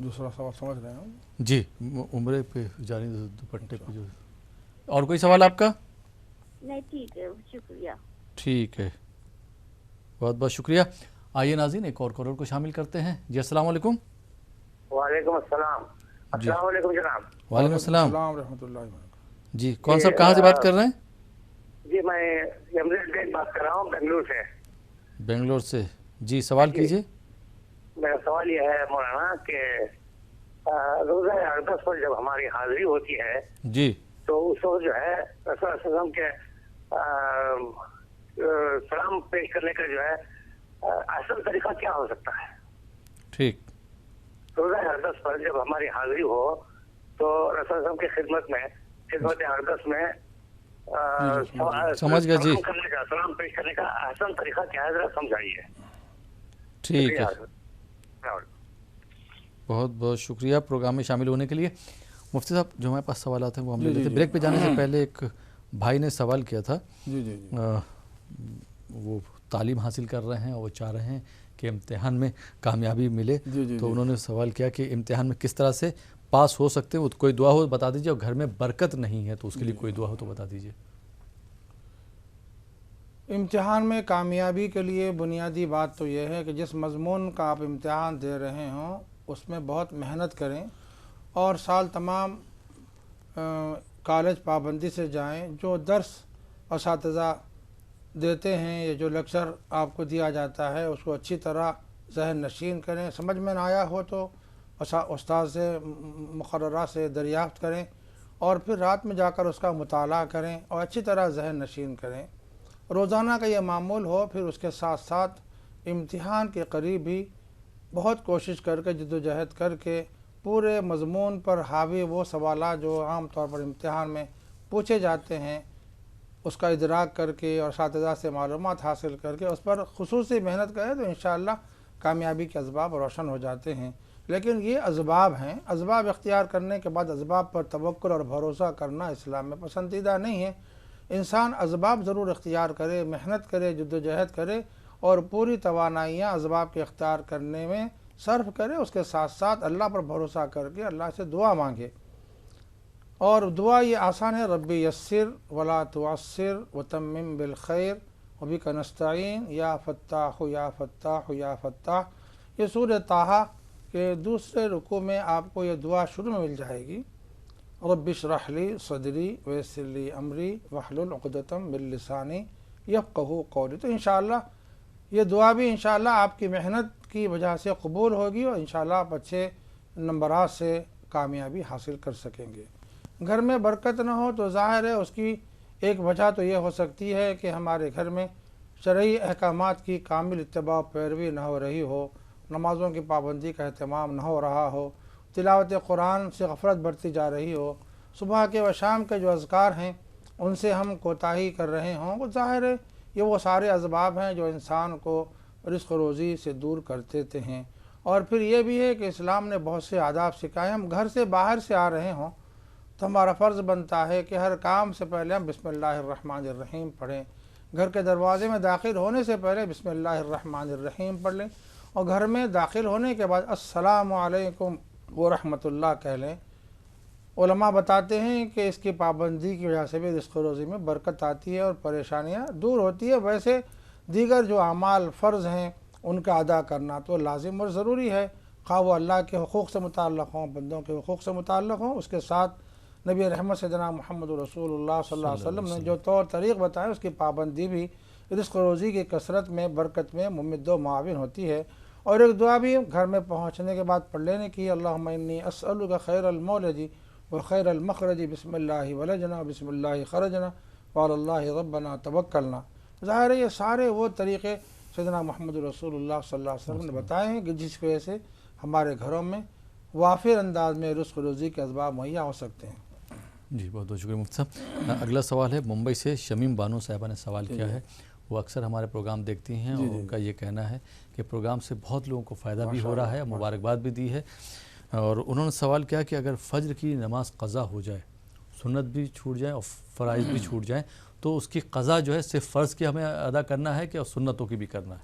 दूसरा सवाल समझ रहे हैं जी, उम्रे पे जा रही दुपट्टे पे जो। और कोई सवाल आपका? नहीं, ठीक है, शुक्रिया। ठीक है, बहुत बहुत शुक्रिया। आइए नाज़रीन, एक और कॉलर को शामिल करते हैं। जी अस्सलाम वालेकुम। वालेकुम अस्सलाम। अस्सलाम वालेकुम जनाब। वालेकुम अस्सलाम रहमतुल्लाह। जी, कौन साहब कहाँ से बात कर रहे हैं? जी मैं यमरेश बेग बात कर रहा हूँ, बेंगलुरु से। बेंगलोर से। जी सवाल कीजिए। मेरा सवाल ये है मौलाना कि रोज़ा अक़दस पर जब हमारी हाजिरी होती है जी, तो उस वक्त जो है रसूल सल्लल्लाहु अलैहि वसल्लम के सलाम पेश करने का जो है असल तरीका क्या हो सकता है? ठीक। रोज़ा अक़दस पर जब हमारी हाजिरी हो तो रसूल सल्लल्लाहु अलैहि वसल्लम की खिदमत अक़दस में समझ गए जी। सलाम पेश करने का आसान तरीका क्या है, जरा समझाइए। ठीक है, बहुत बहुत शुक्रिया प्रोग्राम में शामिल होने के लिए। मुफ्ती साहब, जो हमारे पास सवाल आते हैं वो हम ले लेते हैं। ब्रेक पे जाने से पहले एक भाई ने सवाल किया था। जी जी, वो तालीम हासिल कर रहे हैं और वो चाह रहे हैं कि इम्तिहान में कामयाबी मिले, तो उन्होंने सवाल किया कि इम्तिहान में किस तरह से पास हो सकते हैं, वो कोई दुआ हो बता दीजिए, और घर में बरकत नहीं है तो उसके लिए कोई दुआ हो तो बता दीजिए। इम्तिहान में कामयाबी के लिए बुनियादी बात तो यह है कि जिस मज़मून का आप इम्तिहान दे रहे हों उसमें बहुत मेहनत करें और साल तमाम कॉलेज पाबंदी से जाएं। जो दर्स असातिज़ा देते हैं या जो लेक्चर आपको दिया जाता है उसको अच्छी तरह ज़हन नशीन करें। समझ में ना आया हो तो उस्ताद से मुक़र्ररा से दरियाफ़्त करें और फिर रात में जाकर उसका मुताला करें और अच्छी तरह ज़हन नशीन करें। रोज़ाना का ये मामूल हो। फिर उसके साथ साथ इम्तिहान के करीब भी बहुत कोशिश करके जद्दोजहद करके पूरे मज़मून पर हावी वो सवालात जो आम तौर पर इम्तिहान में पूछे जाते हैं उसका इदराक करके और असातिज़ा से मालूमात हासिल करके उस पर खुसूसी मेहनत करें तो इंशाअल्लाह कामयाबी के असबाब रोशन हो जाते हैं। लेकिन ये असबाब हैं, असबाब इख्तियार करने के बाद असबाब पर तवक्कुल और भरोसा करना इस्लाम में पसंदीदा नहीं है। इंसान असबाब ज़रूर इख्तियार करे, मेहनत करे, जद्दोजहद करे और पूरी तवानाइयाँ असबाब के इख्तियार करने में सर्फ करे। उसके साथ साथ अल्लाह पर भरोसा करके अल्लाह से दुआ मांगे। और दुआ ये आसान है, रब्बी यस्सिर वला तुअस्सिर वतम्मिम बिल खैर वबिका नस्तईन या फत्ताह या फत्ताह या फत्ताह। ये सूरह ताहा के दूसरे रुकू में आपको ये दुआ शुरू में मिल जाएगी। रब्बि इश्रह ली सदरी वयस्सिर ली अमरी वहलुल उक़दतम मिन लिसानी यफ़क़हू क़ौली। तो इंशाअल्लाह ये दुआ भी इंशाअल्लाह आपकी मेहनत की वजह से कबूल होगी और इंशाअल्लाह आप अच्छे नंबरात से कामयाबी हासिल कर सकेंगे। घर में बरकत न हो तो ज़ाहिर है उसकी एक वजह तो ये हो सकती है कि हमारे घर में शरई अहकामात की कामिल इत्तिबा पैरवी न हो रही हो, नमाज़ों की पाबंदी का अहतमाम न हो रहा हो, तिलावत कुरान से गफलत बढ़ती जा रही हो, सुबह के व शाम के जो अज़कार हैं उनसे हम कोताही कर रहे हों, वो ज़ाहिर है ये वो सारे असबाब हैं जो इंसान को रिज़्क़ रोज़ी से दूर कर देते हैं। और फिर ये भी है कि इस्लाम ने बहुत से आदाब सिखाए। हम घर से बाहर से आ रहे हों तो हमारा फ़र्ज़ बनता है कि हर काम से पहले हम बिस्मिल्लाहिर्रहमानिर्रहीम पढ़ें। घर के दरवाज़े में दाखिल होने से पहले बिस्मिल्लाहिर्रहमानिर्रहीम पढ़ लें और घर में दाखिल होने के बाद अस्सलामु अलैकुम व रहमतुल्लाह कह लें। उलमा बताते हैं कि इसकी पाबंदी की वजह से भी रिज़्क़ रोज़ी में बरकत आती है और परेशानियाँ दूर होती है। वैसे दीगर जो अमाल फ़र्ज़ हैं उनका अदा करना तो लाजिम और ज़रूरी है, ख़्वाह वो अल्लाह के हुकूक़ से मुताल्लिक़ हों, बंदों के हुकूक़ से मुताल्लिक़ हों। उसके साथ नबी रहमत सैयदना मुहम्मद रसूलुल्लाह सल्लल्लाहु अलैहि वसल्लम ने जो तौर तरीक़ बताए उसकी पाबंदी भी रिज़्क़ रोज़ी की कसरत में बरकत में मुमद्द व मुआविन होती है। और एक दुआ भी घर में पहुँचने के बाद पढ़ लेने की, अल्लाहुम्मा इन्नी अस्अलुका खैरल मौलिदी व खैरल मखरजी बिस्मिल्लाहि वलजना बिस्मिल्लाहि खरजना व अलल्लाहि रब्बना तवक्कलना। ज़ाहिर है ये सारे वो तरीक़े सैयदना मुहम्मद रसूलुल्लाह सल्लल्लाहु अलैहि वसल्लम ने बताए हैं कि जिसकी वजह से हमारे घरों में वाफिर अंदाज में रिज़्क़ रोज़ी के असबाब मुहैया हो सकते हैं। जी बहुत बहुत शुक्रिया मुफ्ती साहब। अगला सवाल है मुंबई से शमीम बानो साहिबा ने सवाल किया है। वो अक्सर हमारे प्रोग्राम देखती हैं और उनका ये कहना है कि प्रोग्राम से बहुत लोगों को फ़ायदा भी हो रहा है, मुबारकबाद भी दी है। और उन्होंने सवाल किया कि अगर फ़ज्र की नमाज़ क़ज़ा हो जाए, सुन्नत भी छूट जाए और फ़राइज़ भी छूट जाए, तो उसकी क़ज़ा जो है सिर्फ फ़र्ज़ की हमें अदा करना है कि और सुन्नतों की भी करना है?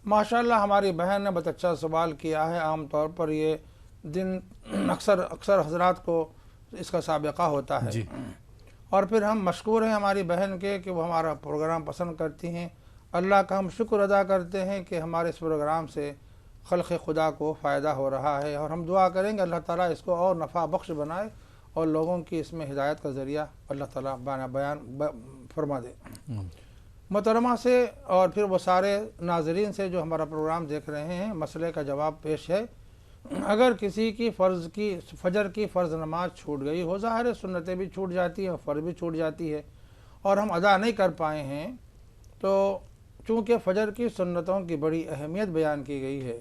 माशाअल्लाह हमारी बहन ने बहुत अच्छा सवाल किया है। आम तौर पर ये दिन अक्सर हज़रात को इसका साबिक़ा होता है जी। और फिर हम मशकूर हैं हमारी बहन के कि वो हमारा प्रोग्राम पसंद करती हैं। अल्लाह का हम शुक्र अदा करते हैं कि हमारे इस प्रोग्राम से खल्क़ खुदा को फ़ायदा हो रहा है और हम दुआ करेंगे अल्लाह ताला इसको और नफ़ा बख्श बनाए और लोगों की इसमें हिदायत का ज़रिया अल्लाह ताला बयान फरमा दे। मोहतरमा से और फिर वो सारे नाज़रीन से जो हमारा प्रोग्राम देख रहे हैं, मसले का जवाब पेश है। अगर किसी की फ़जर की फ़र्ज़ नमाज छूट गई हो, ज़ाहिर है सुन्नतें भी छूट जाती हैं और फ़र्ज़ भी छूट जाती है और हम अदा नहीं कर पाए हैं, तो चूँकि फ़जर की सुन्नतों की बड़ी अहमियत बयान की गई है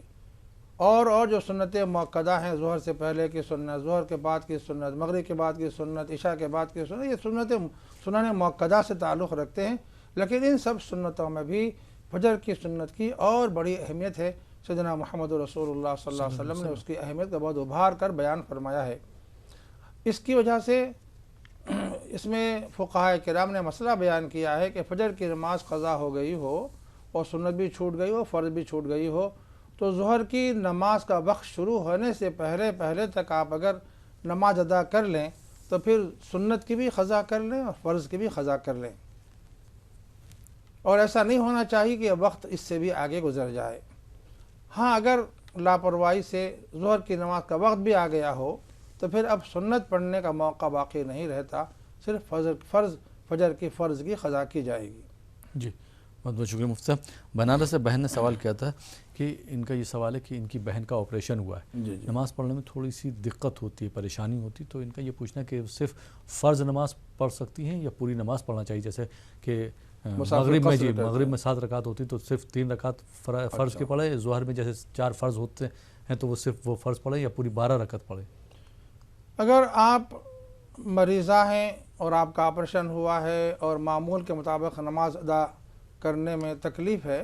और जो सुन्नतें मुअक्कदा हैं, ज़ुहर से पहले की सुन्नत, ज़ुहर के बाद की सुन्नत, मगरिब के बाद की सुन्नत, इशा के बाद की सुन्नत, ये सुन्नतें सुनन मुअक्कदा से ताल्लुक़ रखते हैं। लेकिन इन सब सुन्नतों में भी फ़जर की सुन्नत की और बड़ी अहमियत है। सैयदना मुहम्मद रसूलुल्लाह सल्लल्लाहु अलैहि वसल्लम ने उसकी अहमियत का बहुत उभार कर बयान फरमाया है। इसकी वजह से इसमें फ़ुक़हा किराम ने मसला बयान किया है कि फ़जर की नमाज क़ज़ा हो गई हो और सुन्नत भी छूट गई हो, फ़र्ज़ भी छूट गई हो, तो ज़ुहर की नमाज का वक्त शुरू होने से पहले तक आप अगर नमाज अदा कर लें तो फिर सुन्नत की भी क़ज़ा कर लें और फ़र्ज़ की भी क़ज़ा कर लें। और ऐसा नहीं होना चाहिए कि वक्त इससे भी आगे गुजर जाए। हाँ, अगर लापरवाही से ज़ुहर की नमाज का वक्त भी आ गया हो तो फिर अब सुन्नत पढ़ने का मौका बाकी नहीं रहता, सिर्फ फ़जर की फ़र्ज़ की क़ज़ा की जाएगी। जी बहुत बहुत शुक्रिया मुफ्ती साहब। बनारस से बहन ने सवाल किया था कि इनका ये सवाल है कि इनकी बहन का ऑपरेशन हुआ है, नमाज़ पढ़ने में थोड़ी सी दिक्कत होती है, परेशानी होती, तो इनका ये पूछना है कि सिर्फ फ़र्ज़ नमाज़ पढ़ सकती हैं या पूरी नमाज़ पढ़ना चाहिए? जैसे कि मगरिब में 7 रकात होती तो सिर्फ 3 रकात फ़र्ज़ के पढ़े, ज़ुहर में जैसे 4 फ़र्ज़ होते हैं तो वो सिर्फ वो फ़र्ज़ पढ़े या पूरी 12 रकात पढ़े? अगर आप मरीज़ा हैं और आपका ऑपरेशन हुआ है और मामूल के मुताबिक नमाज अदा करने में तकलीफ़ है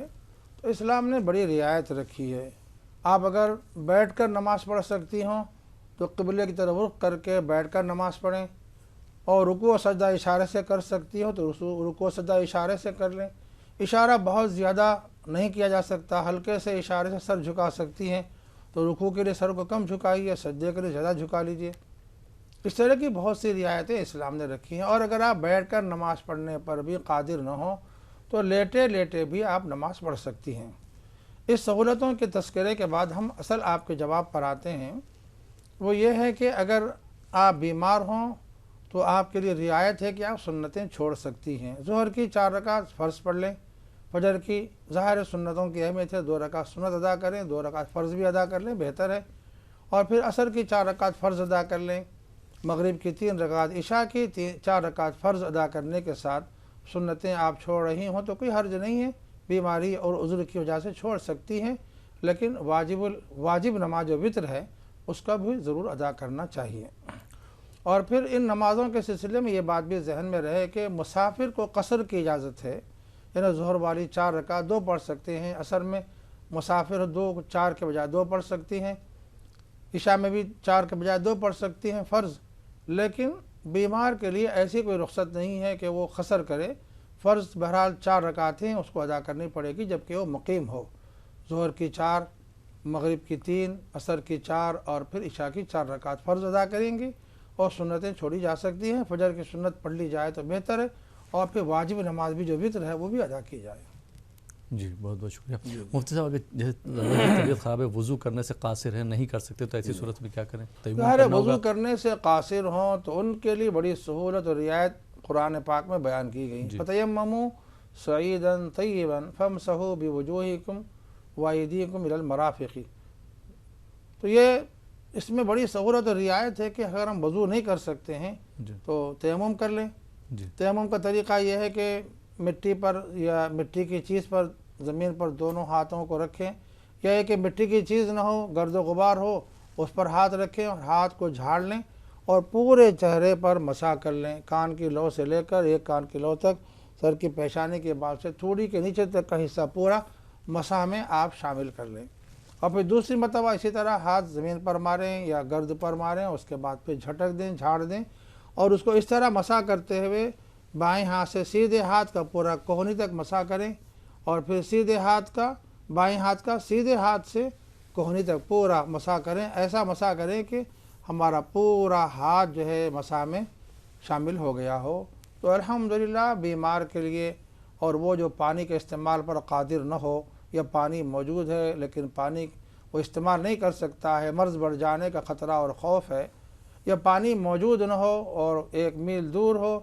तो इस्लाम ने बड़ी रियायत रखी है। आप अगर बैठकर नमाज़ पढ़ सकती हों तो क़िबले की तरफ रुख करके बैठकर नमाज़ पढ़ें और रुकू और सजदा इशारे से कर सकती हो तो रुकू और सजदा इशारे से कर लें। इशारा बहुत ज़्यादा नहीं किया जा सकता, हल्के से इशारे से सर झुका सकती हैं तो रुकू के लिए सर को कम झुकाइए, सजदे के लिए ज़्यादा झुका लीजिए। इस तरह की बहुत सी रियायतें इस्लाम ने रखी हैं। और अगर आप बैठकर नमाज़ पढ़ने पर भी कादिर न हो तो लेटे लेटे भी आप नमाज़ पढ़ सकती हैं। इस सहूलतों के तस्करे के बाद हम असल आपके जवाब पर आते हैं। वो ये है कि अगर आप बीमार हों तो आपके लिए रियायत है कि आप सुन्नतें छोड़ सकती हैं। ज़ुहर की 4 रकात फ़र्ज़ पढ़ लें, फ़जर की ज़ाहिर सुन्नतों की अहमियत है, 2 रकात सुन्नत अदा करें, 2 रकात फ़र्ज़ भी अदा कर लें, बेहतर है। और फिर असर की 4 रकात फ़र्ज़ अदा कर लें, मगरिब की 3 रकात, इशा की 4 रकात फ़र्ज़ अदा करने के साथ सुन्नतें आप छोड़ रही हों तो कोई हर्ज नहीं है, बीमारी और उज़्र की वजह से छोड़ सकती हैं। लेकिन वाजिब नमाज जो वितर है उसका भी ज़रूर अदा करना चाहिए। और फिर इन नमाज़ों के सिलसिले में ये बात भी जहन में रहे कि मुसाफिर को कसर की इजाज़त है, यानी ज़ोहर वाली 4 रकात 2 पढ़ सकते हैं, असर में मुसाफिर 2 4 के बजाय 2 पढ़ सकती हैं, इशा में भी 4 के बजाय 2 पढ़ सकती हैं फ़र्ज़। लेकिन बीमार के लिए ऐसी कोई रुख्सत नहीं है कि वो कसर करे। फ़र्ज़ बहरहाल 4 रकात हैं, उसको अदा करनी पड़ेगी जबकि वो मुकीम हो। ज़ोहर की 4, मगरिब की 3, असर की 4 और फिर इशा की 4 रकात फ़र्ज़ अदा करेंगे और सुन्नतें छोड़ी जा सकती हैं। फजर की सुन्नत पढ़ ली जाए तो बेहतर है और फिर वाजिब नमाज भी जो वितर है वो भी अदा की जाए। जी बहुत बहुत शुक्रिया। मुफ्ती साहब, अगर जैसे तबीयत ख़राब है, वज़ू करने से कासिर है, नहीं कर सकते, तो ऐसी सूरत में क्या करें? अरे वज़ू करने से कासिर हों तो उनके लिए बड़ी सहूलत और रियायत कुरान पाक में बयान की गई। फ़तयम्ममू सईदन तय्यबन फमसहू बिवुजूहिकुम वायदीकुम इलल मराफ़िक़ी। तो ये इसमें बड़ी सहूलत और रियायत है कि अगर हम वज़ू नहीं कर सकते हैं तो तयम्मुम कर लें। तयम्मुम का तरीक़ा यह है कि मिट्टी पर या मिट्टी की चीज़ पर ज़मीन पर दोनों हाथों को रखें, यह है कि मिट्टी की चीज़ ना हो, गर्द गुबार हो, उस पर हाथ रखें और हाथ को झाड़ लें और पूरे चेहरे पर मसा कर लें, कान की लौ से लेकर एक कान की लौ तक, सर की पेशानी के बाद से थोड़ी के नीचे तक का हिस्सा पूरा मसा में आप शामिल कर लें। और फिर दूसरी मरतबा इसी तरह हाथ ज़मीन पर मारें या गर्द पर मारें, उसके बाद फिर झटक दें, झाड़ दें और उसको इस तरह मसा करते हुए बाएं हाथ से सीधे हाथ का पूरा कोहनी तक मसा करें और फिर सीधे हाथ का बाएं हाथ का सीधे हाथ से कोहनी तक पूरा मसा करें। ऐसा मसा करें कि हमारा पूरा हाथ जो है मसा में शामिल हो गया हो। तो अल्हम्दुलिल्लाह बीमार के लिए, और वो जो पानी के इस्तेमाल पर कादिर न हो या पानी मौजूद है लेकिन पानी वो इस्तेमाल नहीं कर सकता है, मर्ज़ बढ़ जाने का ख़तरा और ख़ौफ है, या पानी मौजूद न हो और 1 मील दूर हो,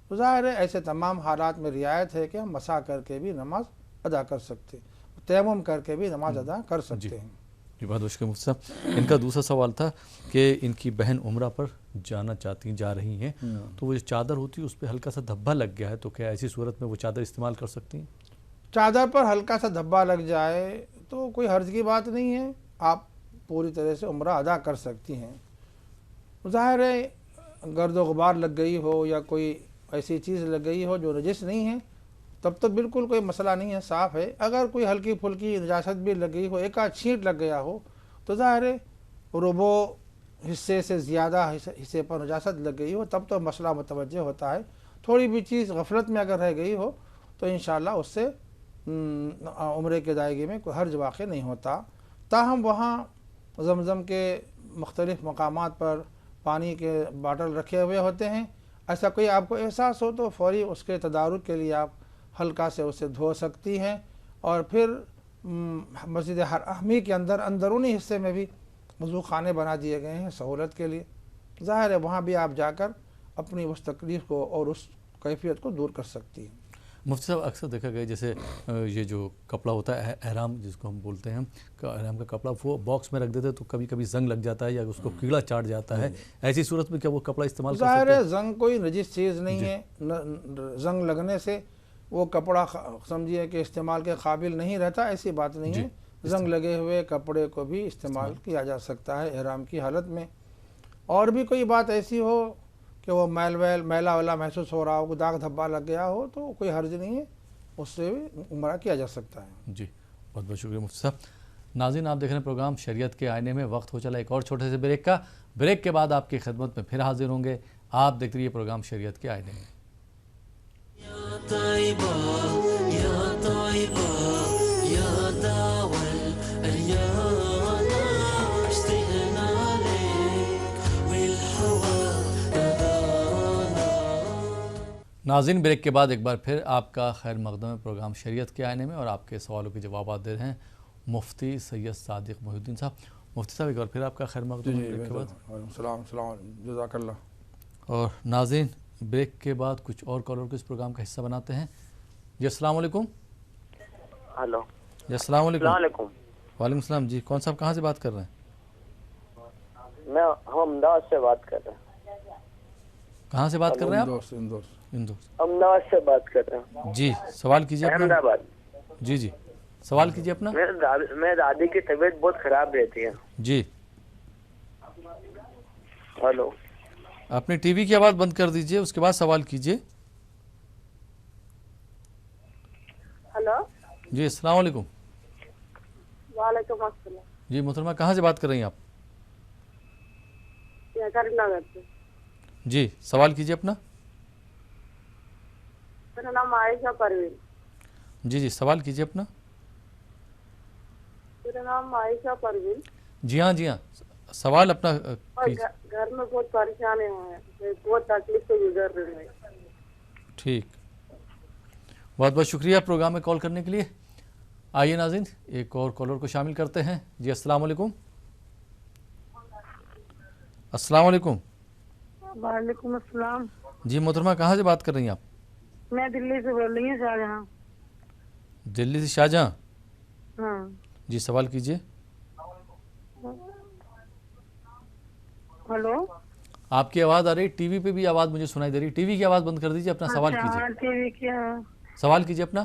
तो ज़ाहिर है ऐसे तमाम हालात में रियायत है कि हम मसा करके भी नमाज अदा कर सकते हैं, तयम्मुम करके भी नमाज अदा कर सकते हैं। जी बहुत मुश्किल। मुफ्ती साहब, इनका दूसरा सवाल था कि इनकी बहन उम्रा पर जाना चाहती जा रही हैं, तो वो जो चादर होती है उस पर हल्का सा धब्बा लग गया है, तो क्या ऐसी सूरत में वो चादर इस्तेमाल कर सकती हैं? चादर पर हल्का सा धब्बा लग जाए तो कोई हर्ज की बात नहीं है, आप पूरी तरह से उम्रा अदा कर सकती हैं। ज़ाहिर है गर्द गुबार लग गई हो या कोई ऐसी चीज़ लग गई हो जो नजिस नहीं है तब तो बिल्कुल कोई मसला नहीं है, साफ़ है। अगर कोई हल्की फुल्की नजासत भी लग गई हो, एक आध छींट लग गया हो, तो ज़ाहिर है रुबो हिस्से से ज़्यादा हिस्से पर नजासत लग गई हो तब तो मसला मुतवज्जह होता है। थोड़ी भी चीज़ गफलत में अगर रह गई हो तो इंशाअल्लाह उससे उम्रे के दायरे में कोई हर्ज वाक़ नहीं होता। ताहम वहाँ ज़मज़म के मुख्तलिफ़ मकामात पर पानी के बाटल रखे हुए होते हैं, ऐसा कोई आपको एहसास हो तो फ़ौरी उसके तदारुक के लिए आप हल्का से उसे धो सकती हैं। और फिर मस्जिद हरामी के अंदर अंदरूनी हिस्से में भी वज़ू खाने बना दिए गए हैं सहूलत के लिए। ज़ाहिर है वहाँ भी आप जाकर अपनी उस तकलीफ़ को और उस कैफियत को दूर कर सकती हैं। मुफ्ती साहब, अक्सर देखा गया जैसे ये जो कपड़ा होता है एहराम जिसको हम बोलते हैं, एहराम का कपड़ा वो बॉक्स में रख देते तो कभी कभी जंग लग जाता है या उसको कीड़ा चाट जाता है, ऐसी सूरत में क्या वो कपड़ा इस्तेमाल कर सकते हैं? ज़ाहिर है जंग कोई नजिस चीज़ नहीं है, जंग लगने से वो कपड़ा समझिए कि इस्तेमाल के काबिल नहीं रहता, ऐसी बात नहीं है। जंग लगे हुए कपड़े को भी इस्तेमाल किया जा सकता है एहराम की हालत में। और भी कोई बात ऐसी हो कि वो मैला वैला महसूस हो रहा हो, दाग धब्बा लग गया हो, तो कोई हर्ज नहीं है, उससे भी उम्रा किया जा सकता है। जी बहुत बहुत शुक्रिया मुफ्ती साहब। नाज़रीन, आप देख रहे हैं प्रोग्राम शरीयत के आईने में। वक्त हो चला एक और छोटे से ब्रेक का। ब्रेक के बाद आपकी खिदमत में फिर हाजिर होंगे। आप देखते रहिए प्रोग्राम शरीयत के आईने में। नाज़रीन, ब्रेक के बाद एक बार फिर आपका खैर मक़दम है प्रोग्राम शरीयत के आईने में और आपके सवालों के जवाब दे रहे हैं मुफ्ती सैयद सादिक मोहिउद्दीन साहब। मुफ्ती साहब, एक बार फिर आपका खैर मक़दम है ब्रेक के बाद। जज़ाकल्लाह। और नाज़रीन, ब्रेक के बाद कुछ और कॉलर को इस प्रोग्राम का हिस्सा बनाते हैं। जी अस्सलाम वालेकुम। हेलो जी अस्सलाम वालेकुम। वालेकुम सलाम जी, कौन साहब कहाँ से बात कर रहे हैं? हम अहमदाबाद से बात कर रहे हैं। कहाँ से बात कर रहे हैं आप? अहमदाबाद से बात कर रहे हैं जी, सवाल कीजिए। अहमदाबाद। जी जी سوال کیجیے اپنا. میرے دادی کی طبیعت بہت خراب رہتی ہے. جی. ہلو. اپنے ٹی وی کی آواز بند کر دیجئے, اس کے بعد سوال کیجئے. ہلو. جی السلام علیکم. وعلیکم السلام. جی محترمہ کہاں سے بات کر رہی ہیں آپ؟ کریم نگر سے. جی سوال کیجئے اپنا. میرا نام عائشہ پروین. جی جی سوال کیجئے اپنا. میرا نام عائشہ پروین. جی ہاں سوال اپنا. گھر میں بہت پریشانی ہے, بہت تکلیف سے گزر رہے ہیں. ٹھیک, بہت بہت شکریہ پروگرام میں کال کرنے کے لیے. آئیے ناظرین ایک اور کالر کو شامل کرتے ہیں. جی السلام علیکم. السلام علیکم. وعلیکم السلام. جی محترمہ کہاں سے بات کر رہی ہیں آپ؟ میں دلی سے بول رہی ہوں, شاہجہاں. دلی سے شاہجہاں. ہاں جی سوال کیجئے. ہلو. آپ کی آواز آ رہی, ٹی وی پہ بھی آواز مجھے سنائی دے رہی. ٹی وی کی آواز بند کر دیجئے, اپنا سوال کیجئے. ٹی وی کیا سوال کیجئے اپنا.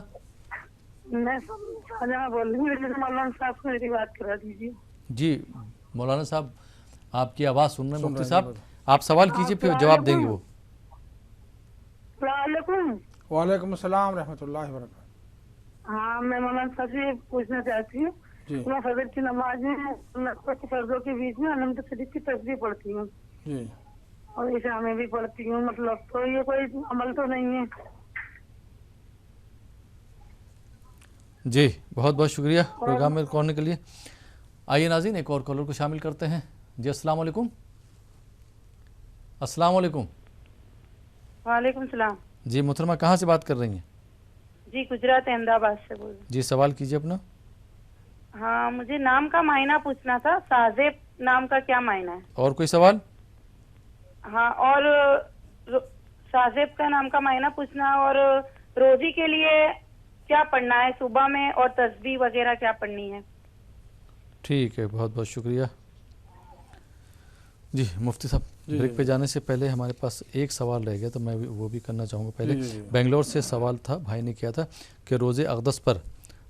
میں شاہجہاں بول رہی ہوں, مولانا صاحب سے میری بات کرا دیجیے. جی مولانا صاحب آپ کی آواز سن رہے ہیں. مفتی صاحب آپ سوال کیجئے پھر جواب دیں گے وہ. السلام علیکم. وعلیکم السلام رحمۃ اللہ وبرکاتہ. ہاں میں مولانا صاحب سے پوچھنا چاہتی ہوں. میں فجر کی نماز میں فرضوں کے بیچ میں الحمد شریف کی تسبیح پڑھتی ہوں اور عشاء میں بھی پڑھتی ہوں, مطلب تو یہ کوئی عمل تو نہیں ہے؟ جی بہت بہت شکریہ پروگرام میں کالنے کے لیے. آئیے ناظرین ایک اور کالر کو شامل کرتے ہیں. جی السلام علیکم. السلام علیکم. وعلیکم السلام. جی محترمہ کہاں سے بات کر رہی ہیں؟ جی گجرات احمد آباد سے بول رہی ہوں. جی سوال کیجئے اپنا. ہاں مجھے نام کا معنی پوچھنا تھا, سازیب نام کا کیا معنی ہے؟ اور کوئی سوال؟ ہاں اور سازیب کا نام کا معنی پوچھنا, اور روزی کے لیے کیا پڑھنا ہے صبح میں, اور تسبیح وغیرہ کیا پڑھنی ہے؟ ٹھیک ہے بہت بہت شکریہ. جی مفتی صاحب بریک پہ جانے سے پہلے ہمارے پاس ایک سوال رہ گیا تو میں وہ بھی کرنا چاہوں گا. پہلے بنگلور سے سوال تھا, بھائی نے کیا تھا کہ روزہ اقدس پر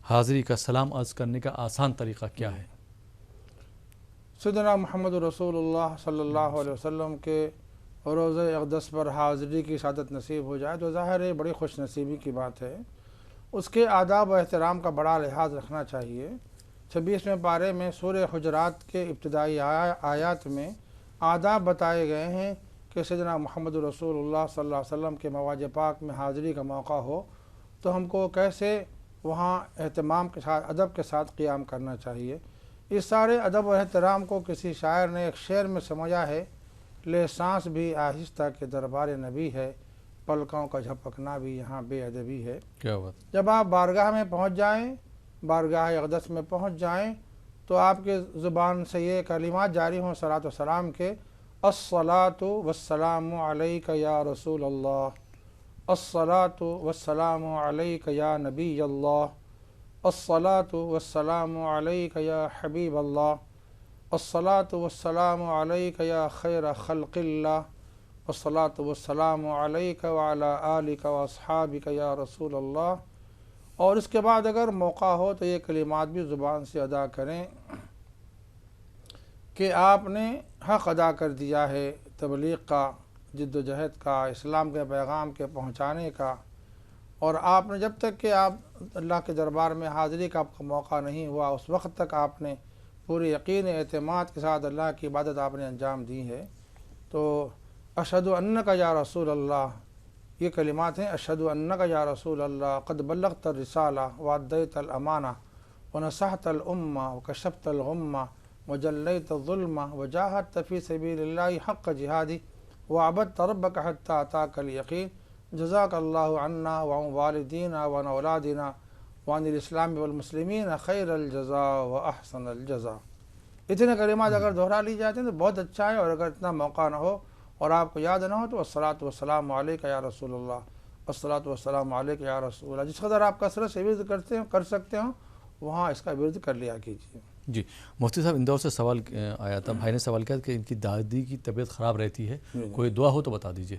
حاضری کا سلام عرض کرنے کا آسان طریقہ کیا ہے؟ سیدنا محمد رسول اللہ صلی اللہ علیہ وسلم کے روزہ اقدس پر حاضری کی سعادت نصیب ہو جائے تو ظاہر ہے بڑی خوش نصیبی کی بات ہے. اس کے آداب و احترام کا بڑا لحاظ رکھنا چاہیے. 26ویں پارے میں سورہ حجرات کے ابتدائی آیات میں آداب بتائے گئے ہیں کہ سیدنا محمد رسول اللہ صلی اللہ علیہ وسلم کے مواج پاک میں حاضری کا موقع ہو تو ہم کو کیسے وہاں اہتمام کے ساتھ ادب کے ساتھ قیام کرنا چاہیے. اس سارے ادب و احترام کو کسی شاعر نے ایک شعر میں سمجھا ہے, لے سانس بھی آہستہ کے دربار نبی ہے, پلکوں کا جھپکنا بھی یہاں بے ادبی ہے. کیا بات. جب آپ بارگاہ میں پہنچ جائیں, بارگاہ اقدس میں پہنچ جائیں تو آپ کے زبان سے یہ کلمات جاری ہوں صلاۃ و سلام کے, الصلاۃ والسلام علیک یا رسول اللہ, الصلاۃ والسلام علیک یا نبی اللہ, الصلاۃ والسلام علیک یا حبیب اللہ, الصلاۃ والسلام علیک یا خیر خلق اللہ, الصلاۃ والسلام علیک وعلی آلک واصحابک یا رسول اللہ. اور اس کے بعد اگر موقع ہو تو یہ کلمات بھی زبان سے ادا کریں کہ آپ نے حق ادا کر دیا ہے تبلیغ کا, جد و جہد کا, اسلام کے پیغام کے پہنچانے کا, اور آپ نے جب تک کہ آپ اللہ کے دربار میں حاضری کا آپ کا موقع نہیں ہوا اس وقت تک آپ نے پوری یقین اعتماد کے ساتھ اللہ کی عبادت آپ نے انجام دی ہے. تو اشہد انک یا رسول اللہ, یہ کلمات ہیں, اشہد انک یا رسول اللہ, قد بلغت الرسالہ وادیت الامانہ ونصحت الامہ وکشفت الغمہ وجلیت الظلمہ وجاہدت فی سبیل اللہ حق جہادی وعبدت ربک حتی اتاک الیقین, جزاک اللہ عنا وعن والدینا وعن اولادنا وعن الاسلام والمسلمین خیر الجزاء واحسن الجزاء. اتنے کلمات اگر دہرا لی جاتے ہیں تو بہت اچھا ہے, اور اگر اتنا موقع نہ ہو اور آپ کو یاد نہ ہو تو الصلاۃ والسلام علیک یا رسول اللہ, الصلاۃ والسلام علیک یا رسول اللہ. جس قدر آپ کثرت سے ورد کر سکتے ہوں وہاں اس کا ورد کر لیا کیجیے. جی مفتی صاحب اندور سے سوال آیا تھا, بھائی نے سوال کیا کہ ان کی دادی کی طبیعت خراب رہتی ہے, کوئی دعا ہو تو بتا دیجیے.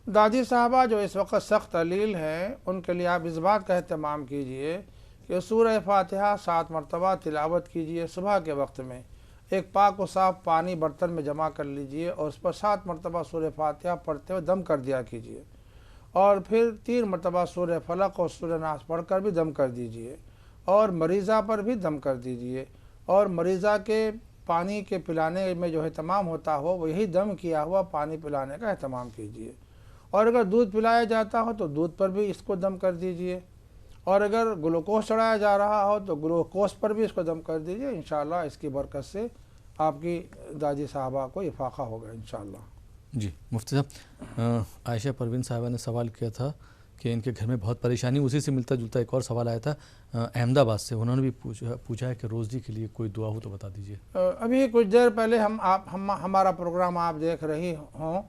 دادی صاحبہ جو اس وقت سخت علیل ہیں ان کے لیے آپ اس بات کا اہتمام کیجیے कि सूरह फातिहा 7 मरतबा तिलावत कीजिए सुबह के वक्त में। एक पाक व साफ पानी बर्तन में जमा कर लीजिए और उस पर 7 मरतबा सूरह फातिहा पढ़ते हुए दम कर दिया कीजिए, और फिर 3 मरतबा सूरह फलक और सूरह नास पढ़कर भी दम कर दीजिए, और मरीज़ा पर भी दम कर दीजिए, और मरीज़ा के पानी के पिलाने में जो एहतमाम होता हो वही दम किया हुआ पानी पिलाने का एहतमाम कीजिए, और अगर दूध पिलाया जाता हो तो दूध पर भी इसको दम कर दीजिए, और अगर ग्लूकोज चढ़ाया जा रहा हो तो ग्लूकोज पर भी इसको दम कर दीजिए। इंशाअल्लाह इसकी बरकत से आपकी दादी साहबा को इफाक़ा होगा इंशाअल्लाह। जी मुफ्ती साहब, आयशा परवीन साहबा ने सवाल किया था कि इनके घर में बहुत परेशानी, उसी से मिलता जुलता एक और सवाल आया था अहमदाबाद से। उन्होंने भी पूछा है कि रोज़ी के लिए कोई दुआ हो तो बता दीजिए। अभी कुछ देर पहले हमारा प्रोग्राम आप देख रही हों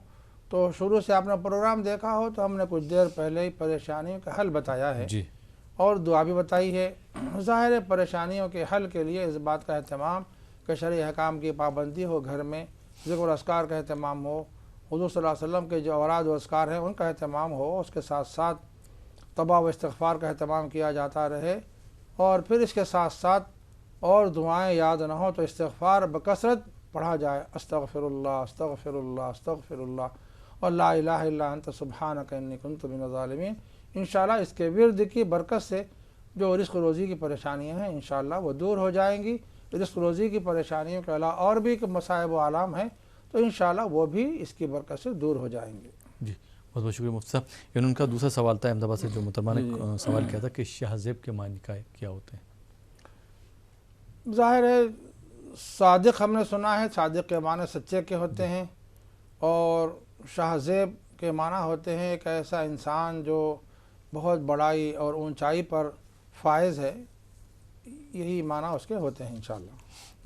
तो शुरू से आपने प्रोग्राम देखा हो तो हमने कुछ देर पहले ही परेशानियों का हल बताया है जी, और दुआ भी बताई है। ज़ाहिर है परेशानियों के हल के लिए इस बात का अहतमाम कि शरई अहकाम की पाबंदी हो, घर में ज़िक्र अस्कार का अहतमाम हो, हुज़ूर सल्लल्लाहु अलैहि वसल्लम के जो औराद व अस्कार हैं उनका अहतमाम हो, उसके साथ साथ तौबा व इस्तिग़फ़ार का अहतमाम किया जाता रहे, और फिर इसके साथ साथ और दुआएं याद न हो तो इस्तिग़फ़ार बकसरत पढ़ा जाए, अस्तग़फ़िरुल्लाह अस्तग़फ़िरुल्लाह अस्तग़फ़िरुल्लाह और ला इलाहा इल्ला अंत सुब्हानक इन्नी कुन्तु मिनज़ ज़ालिमीन। इंशाअल्लाह इसके विर्द की बरकत से जो रिज़्क़ रोज़ी की परेशानियाँ हैं इंशाअल्लाह वो दूर हो जाएंगी। रिज़्क़ रोज़ी की परेशानियों के अलावा और भी मसाइब व आलाम हैं तो इंशाअल्लाह वो भी इसकी बरकत से दूर हो जाएंगे। जी बहुत बहुत शुक्रिया मुफ्ती साहब। उनका दूसरा सवाल था अहमदाबाद से जो मुहतरमा ने सवाल किया था कि शाहज़ेब के मानी क्या होते हैं। ज़ाहिर है सादिक हमने सुना है, सादिक के माने सच्चे के होते हैं, और शाहज़ेब के माना होते हैं एक ऐसा इंसान जो बहुत बड़ाई और ऊंचाई पर फायज़ है, यही माना उसके होते हैं इंशाअल्लाह।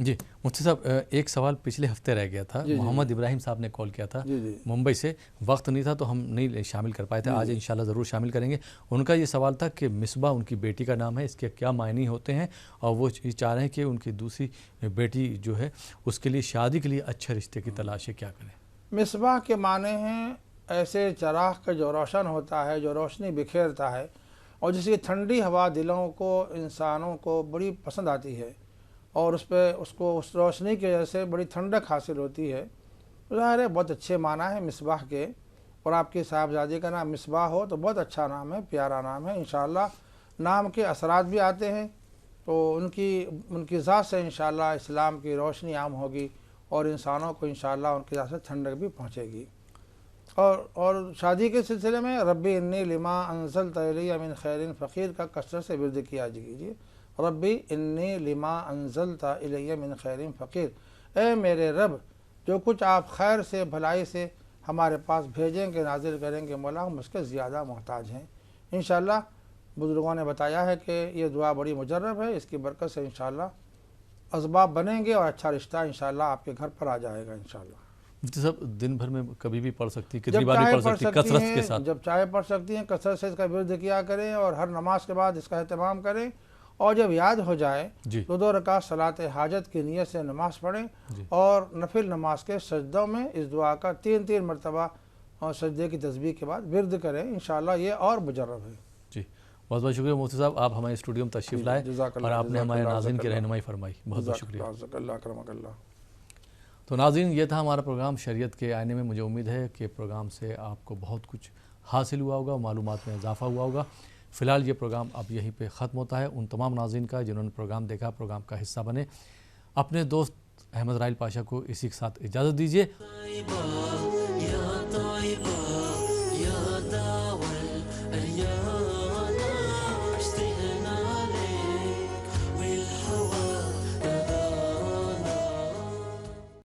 जी मुफ्ती साहब, एक सवाल पिछले हफ्ते रह गया था, मोहम्मद इब्राहिम साहब ने कॉल किया था मुंबई से, वक्त नहीं था तो हम नहीं शामिल कर पाए थे, आज इंशाल्लाह ज़रूर शामिल करेंगे। उनका ये सवाल था कि मिसबा उनकी बेटी का नाम है, इसके क्या मायने होते हैं, और वो चाह रहे हैं कि उनकी दूसरी बेटी जो है उसके लिए शादी के लिए अच्छे रिश्ते की तलाश है, क्या करें। मिसबा के माने हैं ऐसे चराग का जो रोशन होता है, जो रोशनी बिखेरता है, और जिसकी ठंडी हवा दिलों को इंसानों को बड़ी पसंद आती है, और उस उस रोशनी की वजह से बड़ी ठंडक हासिल होती है। ज़ाहिर है बहुत अच्छे माना है मिसबाह के, और आपकी साहबजादी का नाम मिसबाह हो तो बहुत अच्छा नाम है, प्यारा नाम है। इंशाअल्लाह नाम के असरात भी आते हैं तो उनकी ज़ात से इंशाअल्लाह इस्लाम की रोशनी आम होगी, और इंसानों को इंशाअल्लाह उनकी ज़ात से ठंडक भी पहुँचेगी। और शादी के सिलसिले में रब्बी इन्नी लिमा अंज़लत इलैया मिन खैरिन फ़क़ीर का कसरत से विर्द किया कीजिए। रब्बी इन्नी लिमा अंज़लत इलैया मिन खैरिन फ़क़ीर, ए मेरे रब जो कुछ आप खैर से भलाई से हमारे पास भेजेंगे नाजिल करेंगे मौला, हम उसके ज़्यादा मोहताज हैं। इंशाअल्लाह बुज़ुर्गों ने बताया है कि ये दुआ बड़ी मुजर्रब है, इसकी बरकत से इंशाअल्लाह असबाब बनेंगे और अच्छा रिश्ता इंशाअल्लाह आपके घर पर आ जाएगा इंशाअल्लाह। मुफ्ती साहब दिन भर में कभी भी पढ़ सकती, कितनी बार पढ़ सकती, कसरत के साथ, जब चाहे पढ़ सकती हैं, कसरत से इसका विर्द किया करें, और हर नमाज के बाद इसका एहतमाम करें, और जब याद हो जाए तो 2 रकात सलात हाजत की नीयत से नमाज पढ़ें, और नफिल नमाज के सजदों में इस दुआ का 3-3 मरतबा और सजदे की तस्बीह के बाद विर्द करें। इंशाअल्लाह ये और मुजर्रब है। जी बहुत बहुत शुक्रिया मुफ्ती साहब, आप हमारे स्टूडियो में तशरीफ़ लाए और आपने हमारे नाज़रीन की रहनुमाई फरमाई, बहुत बहुत शुक्रिया। तो नाज़रीन ये था हमारा प्रोग्राम शरीयत के आईने में। मुझे उम्मीद है कि प्रोग्राम से आपको बहुत कुछ हासिल हुआ होगा, मालूमात में इजाफ़ा हुआ होगा। फ़िलहाल ये प्रोग्राम अब यहीं पे ख़त्म होता है। उन तमाम नाज़रीन का जिन्होंने प्रोग्राम देखा, प्रोग्राम का हिस्सा बने, अपने दोस्त अहमद राइल पाशा को इसी के साथ इजाज़त दीजिए।